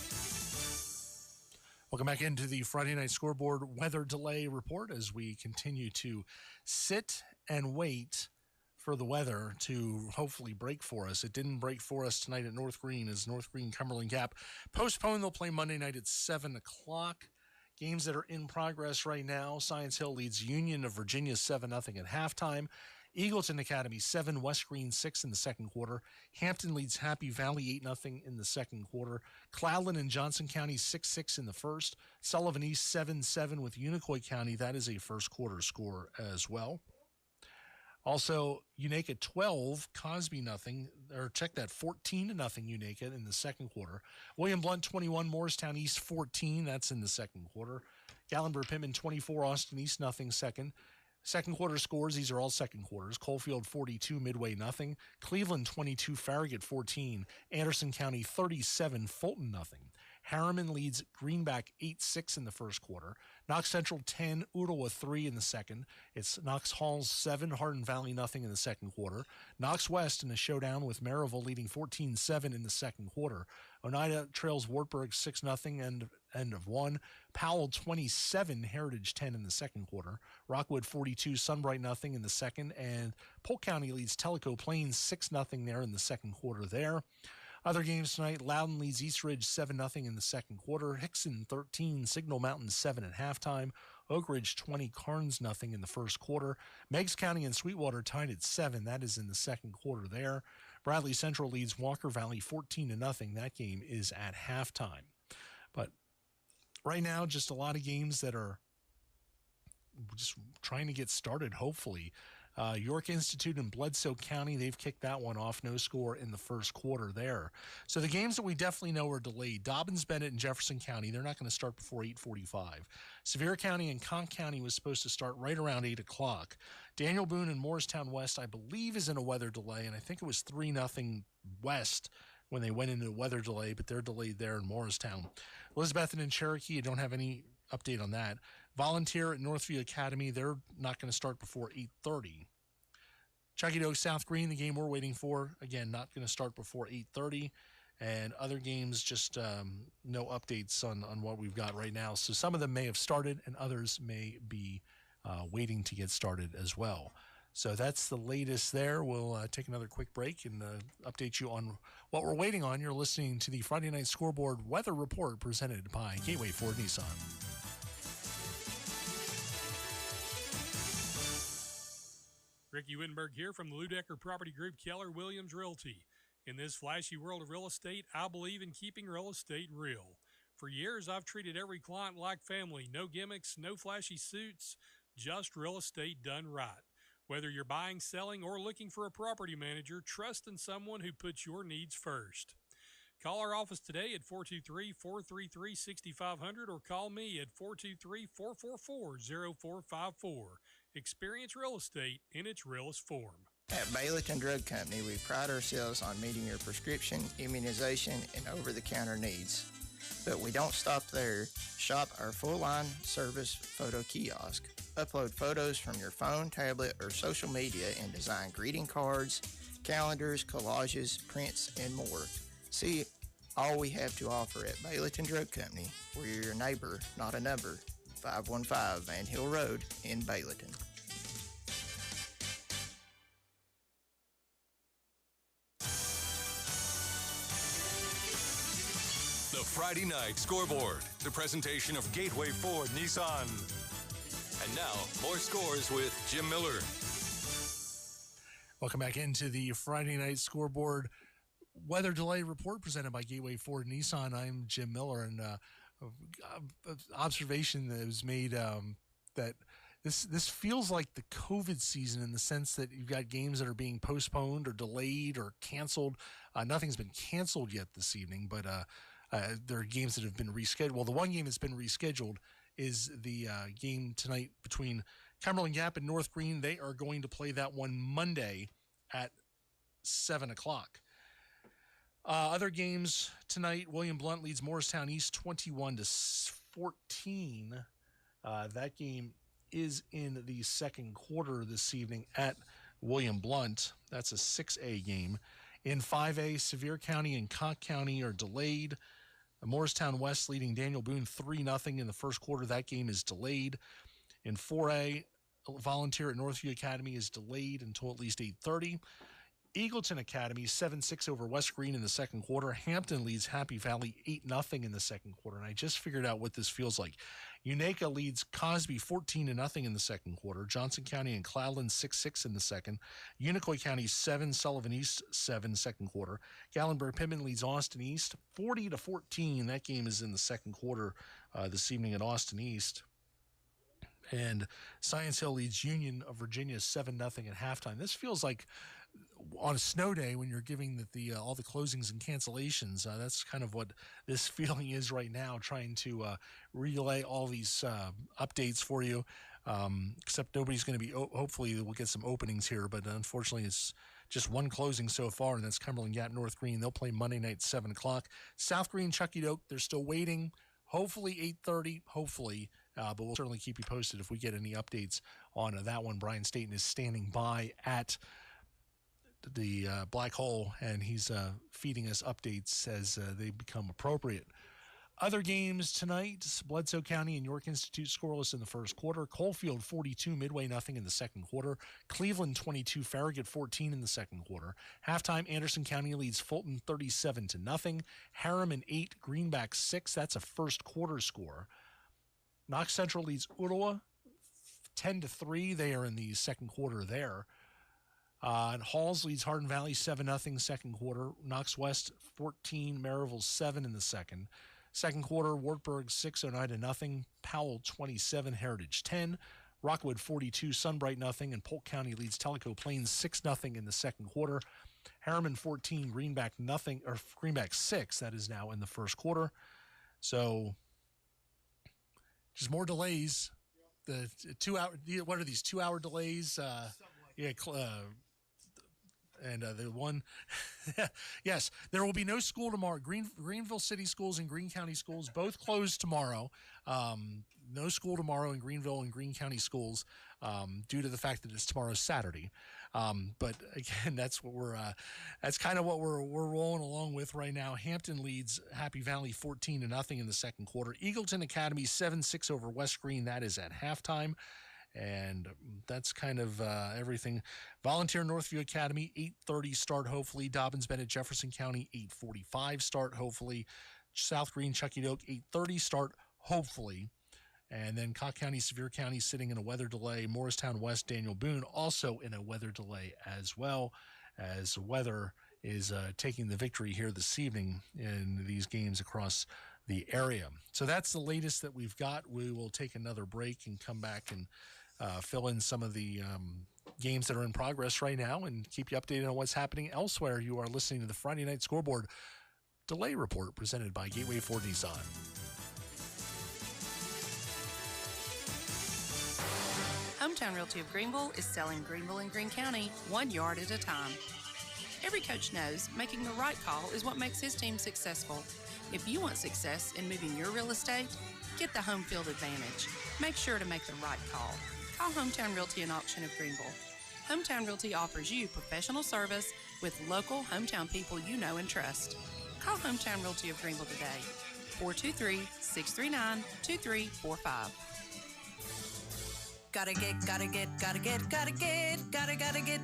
Welcome back into the Friday Night Scoreboard Weather Delay Report as we continue to sit and wait for the weather to hopefully break for us. It didn't break for us tonight at North Green as North Green Cumberland Gap postponed. They'll play Monday night at 7 o'clock. Games that are in progress right now. Science Hill leads Union of Virginia 7-0 at halftime. Eagleton Academy 7, West Green 6 in the second quarter. Hampton leads Happy Valley 8-0 in the second quarter. Cloudland and Johnson County 6-6 in the first. Sullivan East 7-7 with Unicoi County. That is a first quarter score as well. Also, Unaka 12, Cosby nothing, or check that, 14-0 Unaka in the second quarter. William Blount 21, Morristown East 14, that's in the second quarter. Gallenberg-Pittman 24, Austin East nothing second. Second quarter scores, these are all second quarters. Coalfield 42, Midway nothing. Cleveland 22, Farragut 14. Anderson County 37, Fulton nothing. Harriman leads Greenback 8-6 in the first quarter. Knox Central 10, Ottawa 3 in the second. It's Knox Halls 7, Hardin Valley nothing in the second quarter. Knox West in a showdown with Maryville leading 14-7 in the second quarter. Oneida trails Wartburg 6-0 end of one. Powell 27, Heritage 10 in the second quarter. Rockwood 42, Sunbright nothing in the second. And Polk County leads Tellico Plains 6-0 there in the second quarter there. Other games tonight, Loudon leads East Ridge 7-0 in the second quarter. Hickson 13, Signal Mountain 7 at halftime. Oak Ridge 20, Carnes nothing in the first quarter. Meigs County and Sweetwater tied at 7. That is in the second quarter there. Bradley Central leads Walker Valley 14-0. That game is at halftime. But right now, just a lot of games that are just trying to get started, hopefully. York Institute and Bledsoe County, they've kicked that one off. No score in the first quarter there. So the games that we definitely know are delayed. Dobbins, Bennett, and Jefferson County, they're not going to start before 8:45. Sevier County and Conk County was supposed to start right around 8 o'clock. Daniel Boone and Morristown West, I believe, is in a weather delay, and I think it was 3-0 West when they went into a weather delay, but they're delayed there in Morristown. Elizabethton and Cherokee, I don't have any update on that. Volunteer at Northview Academy, they're not going to start before 8:30. Chuckey South Green, the game we're waiting for, again, not going to start before 8:30. And other games, just no updates on what we've got right now. So some of them may have started and others may be waiting to get started as well. So that's the latest there. We'll take another quick break and update you on what we're waiting on. You're listening to the Friday Night Scoreboard Weather Report presented by Gateway Ford Nissan. Ricky Wittenberg here from the Ludecker Property Group, Keller Williams Realty. In this flashy world of real estate, I believe in keeping real estate real. For years, I've treated every client like family. No gimmicks, no flashy suits, just real estate done right. Whether you're buying, selling, or looking for a property manager, trust in someone who puts your needs first. Call our office today at 423-433-6500 or call me at 423-444-0454. Experience real estate in its realest form. At Baileyton Drug Company, we pride ourselves on meeting your prescription, immunization, and over-the-counter needs. But we don't stop there. Shop our full-line service photo kiosk. Upload photos from your phone, tablet, or social media and design greeting cards, calendars, collages, prints, and more. See all we have to offer at Baileyton Drug Company. We're your neighbor, not a number. 515 Van Hill Road in Baileyton. The Friday Night Scoreboard, the presentation of Gateway Ford Nissan. And now, more scores with Jim Miller. Welcome back into the Friday Night Scoreboard Weather Delay Report presented by Gateway Ford Nissan. I'm Jim Miller, and observation that was made that this feels like the COVID season in the sense that you've got games that are being postponed or delayed or canceled. Nothing's been canceled yet this evening, but there are games that have been rescheduled. Well, the one game that's been rescheduled is the game tonight between Cumberland Gap and North Green. They are going to play that one Monday at 7 o'clock. Other games tonight, William Blount leads Morristown East 21-14. That game is in the second quarter this evening at William Blount. That's a 6A game. In 5A, Sevier County and Conk County are delayed. Morristown West leading Daniel Boone 3-0 in the first quarter. That game is delayed. In 4A, Volunteer at Northview Academy is delayed until at least 8:30. Eagleton Academy 7-6 over West Green in the second quarter. Hampton leads Happy Valley 8-0 in the second quarter. And I just figured out what this feels like. Unaka leads Cosby 14-0 in the second quarter. Johnson County and Cloudland 6-6 in the second. Unicoi County 7, Sullivan East 7 second quarter. Gallenberg-Pittman leads Austin East 40-14. That game is in the second quarter this evening at Austin East. And Science Hill leads Union of Virginia 7-0 at halftime. This feels like on a snow day when you're giving the all the closings and cancellations. That's kind of what this feeling is right now, trying to relay all these updates for you. Except nobody's going to be, hopefully we'll get some openings here, but unfortunately it's just one closing so far, and that's Cumberland Gap North Green. They'll play Monday night, 7 o'clock. South Green, Chucky Doak, they're still waiting. Hopefully 8:30, hopefully. But we'll certainly keep you posted if we get any updates on that one. Brian Staten is standing by at the Black Hole, and he's feeding us updates as they become appropriate. Other games tonight, Bledsoe County and York Institute scoreless in the first quarter. Coalfield 42, Midway nothing in the second quarter. Cleveland 22, Farragut 14 in the second quarter. Halftime, Anderson County leads Fulton 37-0. Harriman 8, Greenback 6. That's a first quarter score. Knox Central leads Ottawa 10-3. They are in the second quarter there. And Halls leads Hardin Valley 7-0 second quarter. Knox West 14, Maryville 7 in the second. Second quarter, Wartburg 6-0. Powell 27, Heritage 10. Rockwood 42, Sunbright 0. And Polk County leads Tellico Plains 6-0 in the second quarter. Harriman 14, Greenback 0, or Greenback 6. That is now in the first quarter. So just more delays. The 2 hour, what are these 2 hour delays? And the one, yes, there will be no school tomorrow. Greeneville City Schools and Greene County Schools both closed tomorrow. No school tomorrow in Greeneville and Greene County Schools due to the fact that it's tomorrow Saturday. But again, that's what that's kind of what we're rolling along with right now. Hampton leads Happy Valley 14-0 in the second quarter. Eagleton Academy 7-6 over West Green. That is at halftime. And that's kind of everything. Volunteer Northview Academy, 8:30 start, hopefully. Dobbins Bennett Jefferson County, 8:45 start, hopefully. South Green Chucky Doak, 8:30 start, hopefully. And then Cocke County, Sevier County sitting in a weather delay. Morristown West, Daniel Boone also in a weather delay as well, as weather is taking the victory here this evening in these games across the area. So that's the latest that we've got. We will take another break and come back and fill in some of the games that are in progress right now and keep you updated on what's happening elsewhere. You are listening to the Friday Night Scoreboard Delay Report presented by Gateway Ford Nissan. Hometown Realty of Greeneville is selling Greeneville and Greene County 1 yard at a time. Every coach knows making the right call is what makes his team successful. If you want success in moving your real estate, get the home field advantage. Make sure to make the right call. Call Hometown Realty and Auction of Greeneville. Hometown Realty offers you professional service with local hometown people you know and trust. Call Hometown Realty of Greeneville today, 423-639-2345. Gotta get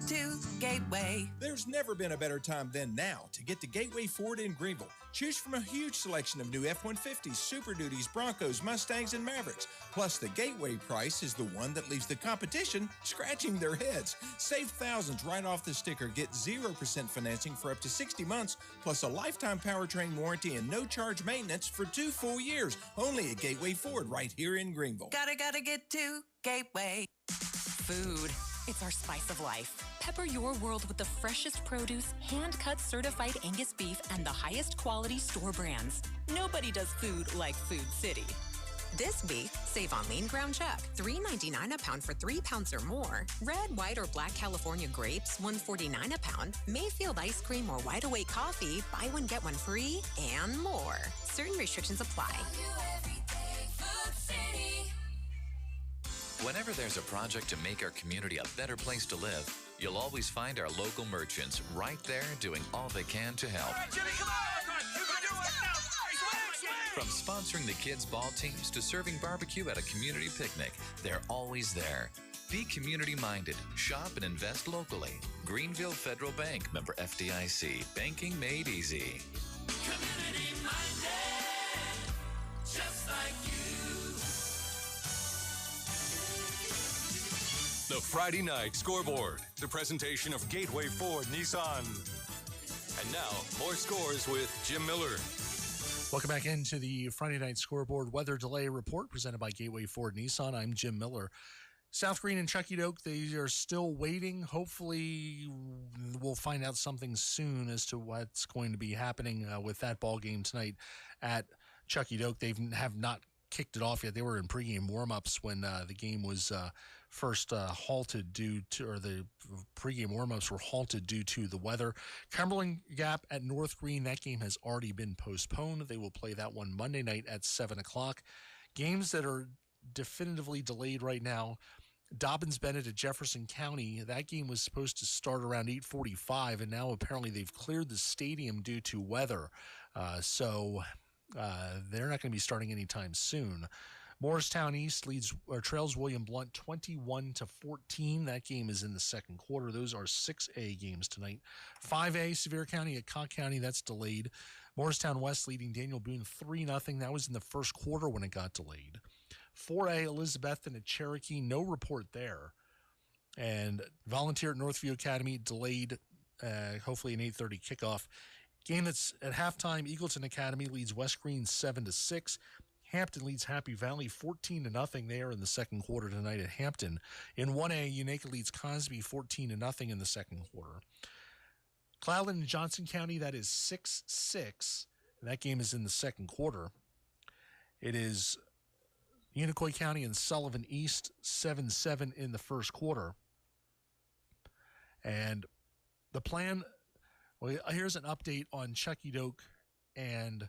to Gateway. There's never been a better time than now to get to Gateway Ford in Greeneville. Choose from a huge selection of new F-150s, Super Duties, Broncos, Mustangs, and Mavericks. Plus, the Gateway price is the one that leaves the competition scratching their heads. Save thousands right off the sticker. Get 0% financing for up to 60 months, plus a lifetime powertrain warranty and no-charge maintenance for 2 full years. Only at Gateway Ford right here in Greeneville. Gotta get to Gateway. Food. It's our spice of life. Pepper your world with the freshest produce, hand-cut certified Angus beef, and the highest quality store brands. Nobody does food like Food City. This week, save on lean ground chuck, $3.99 a pound for 3 pounds or more. Red, white, or black California grapes, $1.49 a pound. Mayfield ice cream or Wide Awake coffee, buy one, get one free, and more. Certain restrictions apply. Whenever there's a project to make our community a better place to live, you'll always find our local merchants right there doing all they can to help. All right, Jimmy, come on! You can do it now! From sponsoring the kids' ball teams to serving barbecue at a community picnic, they're always there. Be community-minded. Shop and invest locally. Greeneville Federal Bank, member FDIC. Banking made easy. Community-minded, just like you. The Friday Night Scoreboard, the presentation of Gateway Ford Nissan. And now, more scores with Jim Miller. Welcome back into the Friday Night Scoreboard Weather Delay Report presented by Gateway Ford Nissan. I'm Jim Miller. South Green and Chucky Doak, they are still waiting. Hopefully, we'll find out something soon as to what's going to be happening with that ball game tonight at Chucky Doak. They have not kicked it off yet. They were in pregame warm-ups when the game was first halted due to, or the pregame warm-ups were halted due to the weather. Cumberland Gap at North Green, that game has already been postponed. They will play that one Monday night at 7 o'clock. Games that are definitively delayed right now, Dobbins-Bennett at Jefferson County, that game was supposed to start around 8:45, and now apparently they've cleared the stadium due to weather. So they're not going to be starting anytime soon. Morristown East trails William Blount 21-14. That game is in the second quarter. Those are 6A games tonight. 5A, Sevier County at Cocke County, that's delayed. Morristown West leading Daniel Boone 3-0. That was in the first quarter when it got delayed. 4A, Elizabethton at Cherokee, no report there. And Volunteer at Northview Academy delayed, hopefully an 8:30 kickoff. Game that's at halftime, Eagleton Academy leads West Green 7-6. Hampton leads Happy Valley 14-0 there in the second quarter tonight at Hampton. In 1A, Unaka leads Cosby 14-0 in the second quarter. Cloudland and Johnson County, that is 6-6. And that game is in the second quarter. It is Unicoi County and Sullivan East 7-7 in the first quarter. And the plan, well, here's an update on Chucky Doak and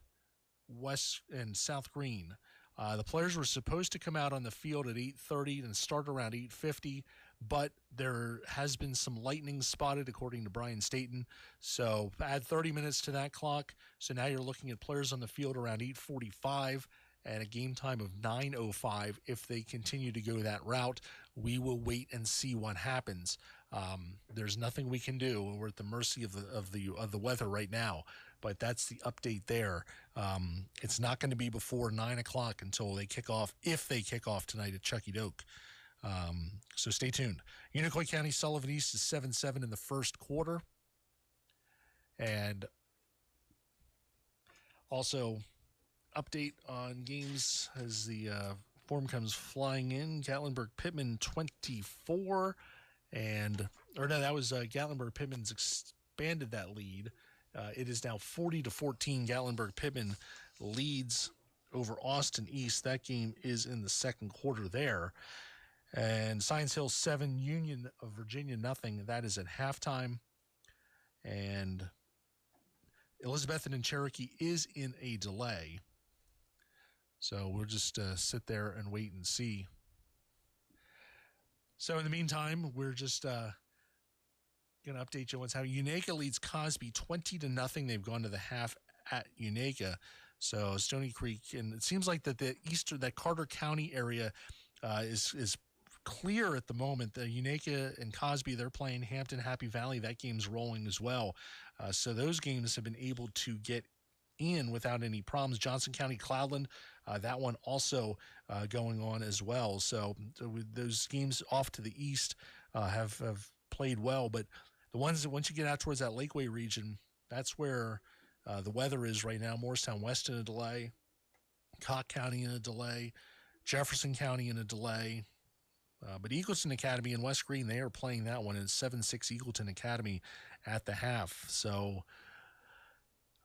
West and South Green. The players were supposed to come out on the field at 8:30 and start around 8:50, but there has been some lightning spotted, according to Brian Staten. So add 30 minutes to that clock. So now you're looking at players on the field around 8:45 and a game time of 9:05. If they continue to go that route, we will wait and see what happens. There's nothing we can do. We're at the mercy of the weather right now. But that's the update there. It's not going to be before 9 o'clock until they kick off, if they kick off tonight at Chucky Doak. So stay tuned. Unicoi County Sullivan East is 7-7 in the first quarter. And also, update on games as the form comes flying in. Gatlinburg-Pittman 24. That was Gatlinburg-Pittman's expanded that lead. It is now 40-14. Gatlinburg-Pittman leads over Austin East. That game is in the second quarter there. And Science Hill 7, Union of Virginia 0. That is at halftime. And Elizabethton and Cherokee is in a delay. So we'll just sit there and wait and see. So in the meantime, we're just going to update you on what's happening. Unaka leads Cosby 20-0. They've gone to the half at Unaka. So Stony Creek, and it seems like that that Carter County area is clear at the moment. The Unaka and Cosby, they're playing Hampton, Happy Valley. That game's rolling as well. So those games have been able to get in without any problems. Johnson County, Cloudland, that one also going on as well. So those games off to the east have played well, but the ones that once you get out towards that Lakeway region, that's where the weather is right now. Morristown West in a delay, Cocke County in a delay, Jefferson County in a delay. But Eagleton Academy and West Green, they are playing that one in 7-6 Eagleton Academy at the half. So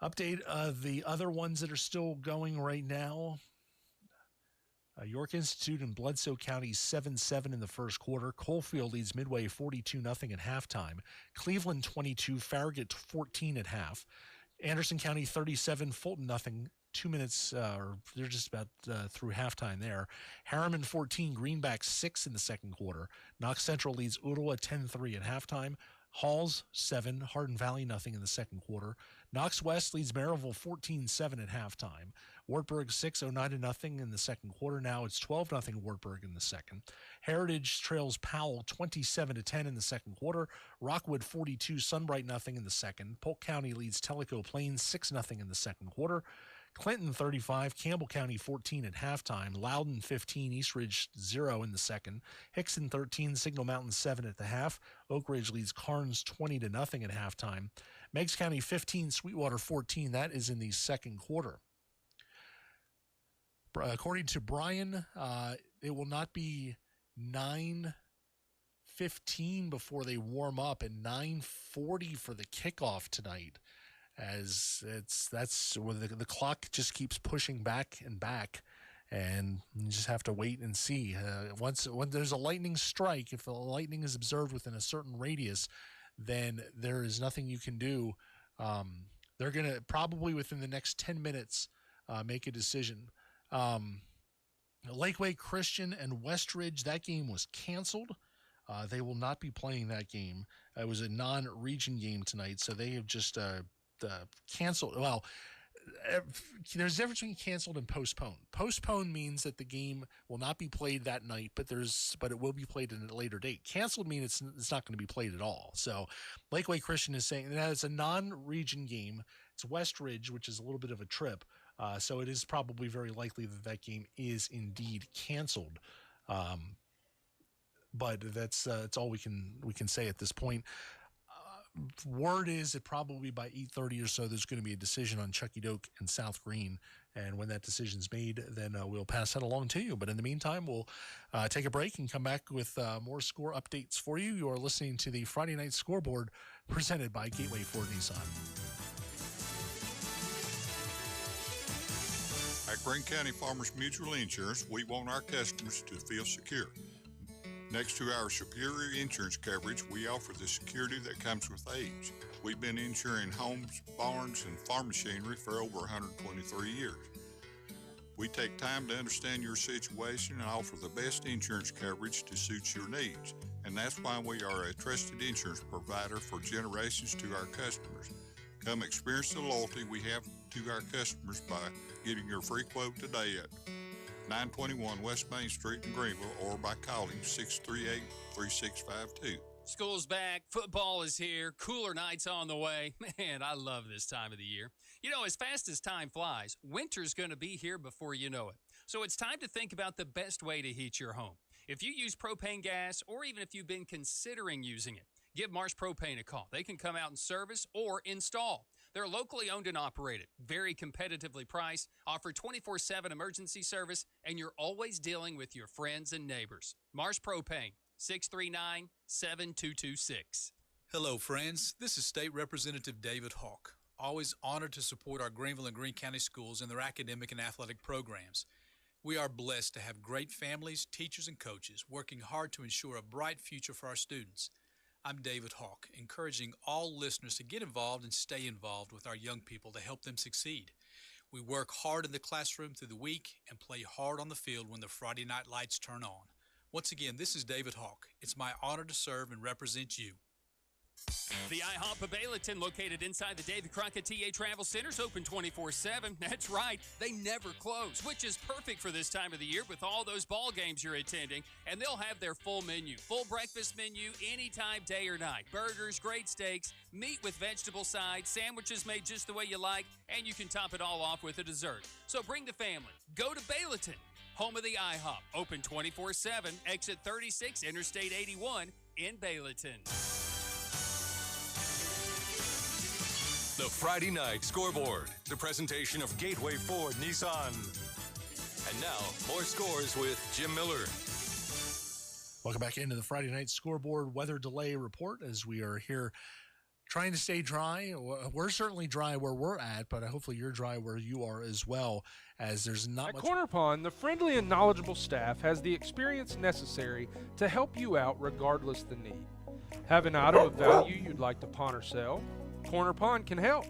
update the other ones that are still going right now. York Institute and Bledsoe County 7-7 in the first quarter. Coalfield leads Midway 42-0 at halftime. Cleveland 22, Farragut 14 at half. Anderson County 37, Fulton 0. 2 minutes, or they're just about through halftime there. Harriman 14, Greenback 6 in the second quarter. Knox Central leads Ottawa 10-3 at halftime. Halls 7, Hardin Valley 0 in the second quarter. Knox West leads Maryville 14-7 at halftime. Wartburg 6, 9-0 in the second quarter. Now it's 12-0 Wartburg in the second. Heritage trails Powell 27-10 in the second quarter. Rockwood 42, Sunbright 0 in the second. Polk County leads Tellico Plains 6-0 in the second quarter. Clinton 35, Campbell County 14 at halftime. Loudon 15, Eastridge 0 in the second. Hickson 13, Signal Mountain 7 at the half. Oak Ridge leads Carnes 20-0 at halftime. Meigs County 15, Sweetwater 14. That is in the second quarter. According to Brian, it will not be 9:15 before they warm up, and 9:40 for the kickoff tonight. As that's where the clock just keeps pushing back and back, and you just have to wait and see. When there's a lightning strike, if the lightning is observed within a certain radius, then there is nothing you can do. They're going to probably within the next 10 minutes make a decision. Lakeway Christian and Westridge, that game was canceled. They will not be playing that game. It was a non-region game tonight, so they have just canceled. Well, there's a difference between canceled and postponed. Postponed means that the game will not be played that night, but it will be played in a later date. Canceled means it's not going to be played at all. So Lakeway Christian is saying that it's a non-region game. It's Westridge, which is a little bit of a trip. So it is probably very likely that game is indeed canceled. But that's all we can say at this point. Word is that probably by 8:30 or so, there's going to be a decision on Chucky Doak and South Green. And when that decision's made, then we'll pass that along to you. But in the meantime, we'll take a break and come back with more score updates for you. You are listening to the Friday Night Scoreboard presented by Gateway Ford Nissan. At Greene County Farmers Mutual Insurance, we want our customers to feel secure. Next to our superior insurance coverage, we offer the security that comes with age. We've been insuring homes, barns, and farm machinery for over 123 years. We take time to understand your situation and offer the best insurance coverage to suit your needs. And that's why we are a trusted insurance provider for generations to our customers. Come experience the loyalty we have to our customers by getting your free quote today at 921 West Main Street in Greeneville or by calling 638-3652. School's back, football is here, cooler nights on the way. Man, I love this time of the year. You know, as fast as time flies, winter's going to be here before you know it. So it's time to think about the best way to heat your home. If you use propane gas, or even if you've been considering using it, give Marsh Propane a call. They can come out and service or install. They're locally owned and operated, very competitively priced, offer 24/7 emergency service, and you're always dealing with your friends and neighbors. Marsh Propane, 639-7226. Hello, friends. This is State Representative David Hawk. Always honored to support our Greeneville and Greene County schools in their academic and athletic programs. We are blessed to have great families, teachers, and coaches working hard to ensure a bright future for our students. I'm David Hawk, encouraging all listeners to get involved and stay involved with our young people to help them succeed. We work hard in the classroom through the week and play hard on the field when the Friday night lights turn on. Once again, this is David Hawk. It's my honor to serve and represent you. The IHOP of Bayleton, located inside the David Crockett TA Travel Center, is open 24/7. That's right, they never close, which is perfect for this time of the year with all those ball games you're attending. And they'll have their full menu, full breakfast menu, anytime, day or night. Burgers, great steaks, meat with vegetable sides, sandwiches made just the way you like, and you can top it all off with a dessert. So bring the family. Go to Bayleton, home of the IHOP, open 24/7, exit 36, Interstate 81 in Bayleton. The Friday Night Scoreboard, the presentation of Gateway Ford Nissan. And now, more scores with Jim Miller. Welcome back into the Friday Night Scoreboard weather delay report as we are here trying to stay dry. We're certainly dry where we're at, but hopefully you're dry where you are as well, as there's not much. At Korner Pawn, the friendly and knowledgeable staff has the experience necessary to help you out regardless the need. Have an item of value you'd like to pawn or sell? Korner Pawn can help.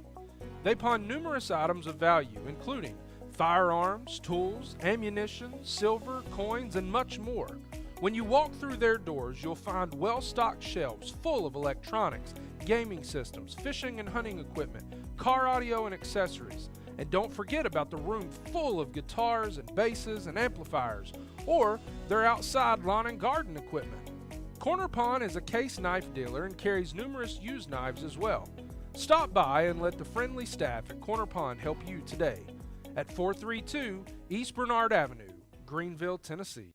They pawn numerous items of value, including firearms, tools, ammunition, silver, coins, and much more. When you walk through their doors, you'll find well-stocked shelves full of electronics, gaming systems, fishing and hunting equipment, car audio and accessories. And don't forget about the room full of guitars and basses and amplifiers, or their outside lawn and garden equipment. Korner Pawn is a case knife dealer and carries numerous used knives as well. Stop by and let the friendly staff at Korner Pawn help you today at 432 East Bernard Avenue, Greeneville, Tennessee.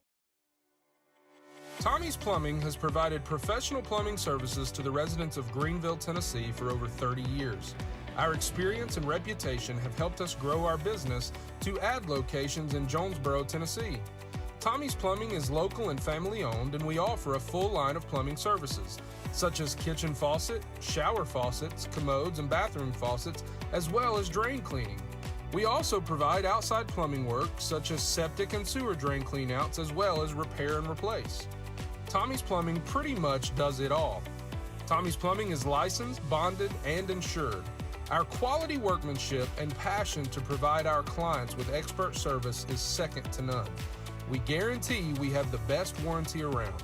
Tommie's Plumbing has provided professional plumbing services to the residents of Greeneville, Tennessee for over 30 years. Our experience and reputation have helped us grow our business to add locations in Jonesboro, Tennessee. Tommie's Plumbing is local and family-owned, and we offer a full line of plumbing services, such as kitchen faucet, shower faucets, commodes, and bathroom faucets, as well as drain cleaning. We also provide outside plumbing work, such as septic and sewer drain cleanouts, as well as repair and replace. Tommie's Plumbing pretty much does it all. Tommie's Plumbing is licensed, bonded, and insured. Our quality workmanship and passion to provide our clients with expert service is second to none. We guarantee we have the best warranty around.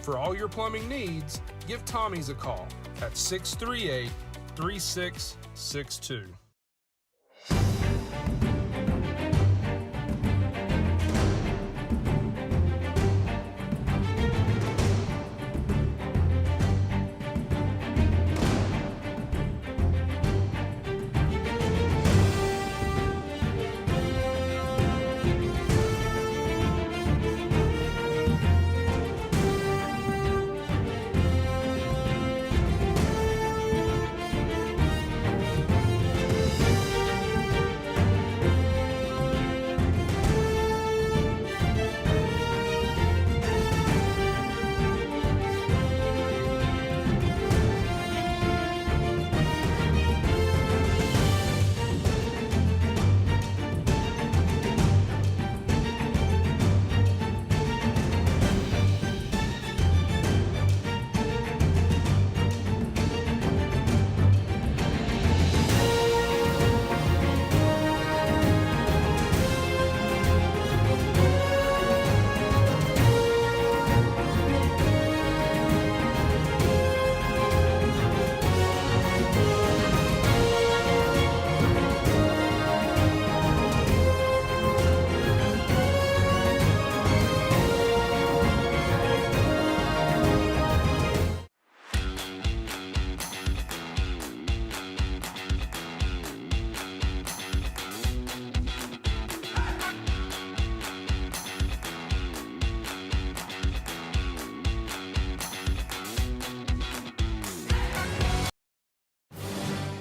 For all your plumbing needs, give Tommie's a call at 638-3662.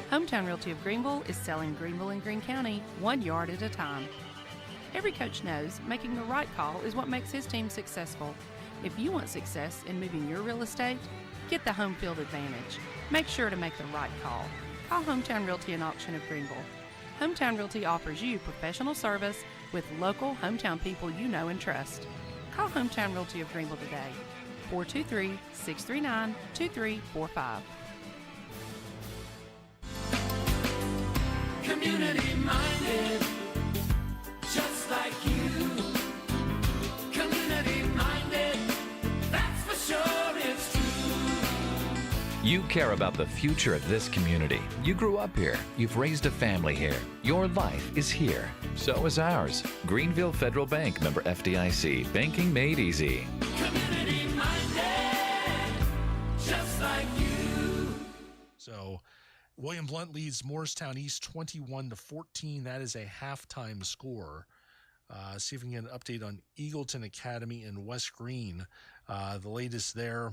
Hometown Realty of Greeneville is selling Greeneville and Greene County 1 yard at a time. Every coach knows making the right call is what makes his team successful. If you want success in moving your real estate, get the home field advantage. Make sure to make the right call. Call Hometown Realty and Auction of Greeneville. Hometown Realty offers you professional service with local hometown people you know and trust. Call Hometown Realty of Greeneville today, 423-639-2345. Community minded, just like you. Community minded, that's for sure it's true. You care about the future of this community. You grew up here. You've raised a family here. Your life is here. So is ours. Greeneville Federal Bank, member FDIC. Banking made easy. Community minded, just like you. So William Blount leads Morristown East 21-14. That is a halftime score. See if we can get an update on Eagleton Academy and West Green. The latest there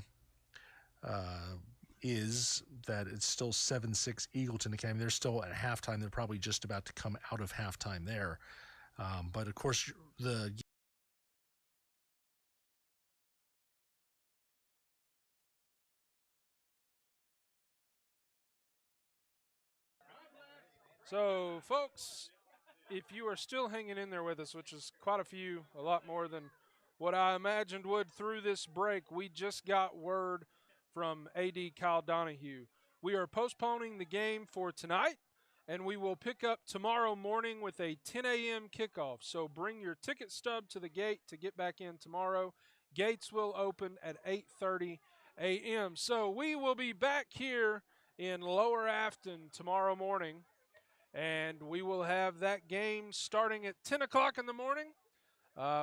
is that it's still 7-6 Eagleton Academy. They're still at halftime. They're probably just about to come out of halftime there. But, of course, the So, folks, if you are still hanging in there with us, which is quite a few, a lot more than what I imagined would through this break, we just got word from AD Kyle Donahue. We are postponing the game for tonight, and we will pick up tomorrow morning with a 10 a.m. kickoff. So bring your ticket stub to the gate to get back in tomorrow. Gates will open at 8:30 a.m. So we will be back here in Lower Afton tomorrow morning, and we will have that game starting at 10 o'clock in the morning.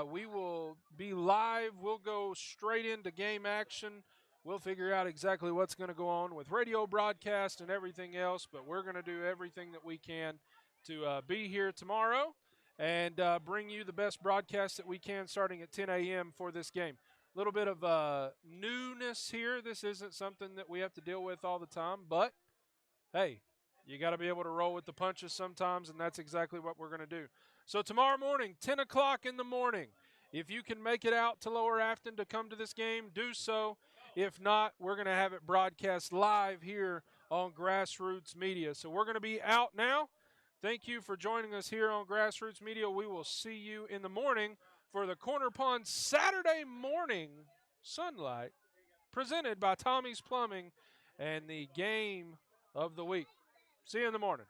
We will be live. We'll go straight into game action. We'll figure out exactly what's going to go on with radio broadcast and everything else, but we're going to do everything that we can to be here tomorrow and bring you the best broadcast that we can starting at 10 a.m. for this game. A little bit of newness here. This isn't something that we have to deal with all the time, but, hey, You got to be able to roll with the punches sometimes, and that's exactly what we're going to do. So tomorrow morning, 10 o'clock in the morning, if you can make it out to Lower Afton to come to this game, do so. If not, we're going to have it broadcast live here on Grassroots Media. So we're going to be out now. Thank you for joining us here on Grassroots Media. We will see you in the morning for the Corner Pond Saturday morning sunlight presented by Tommie's Plumbing and the game of the week. See you in the morning.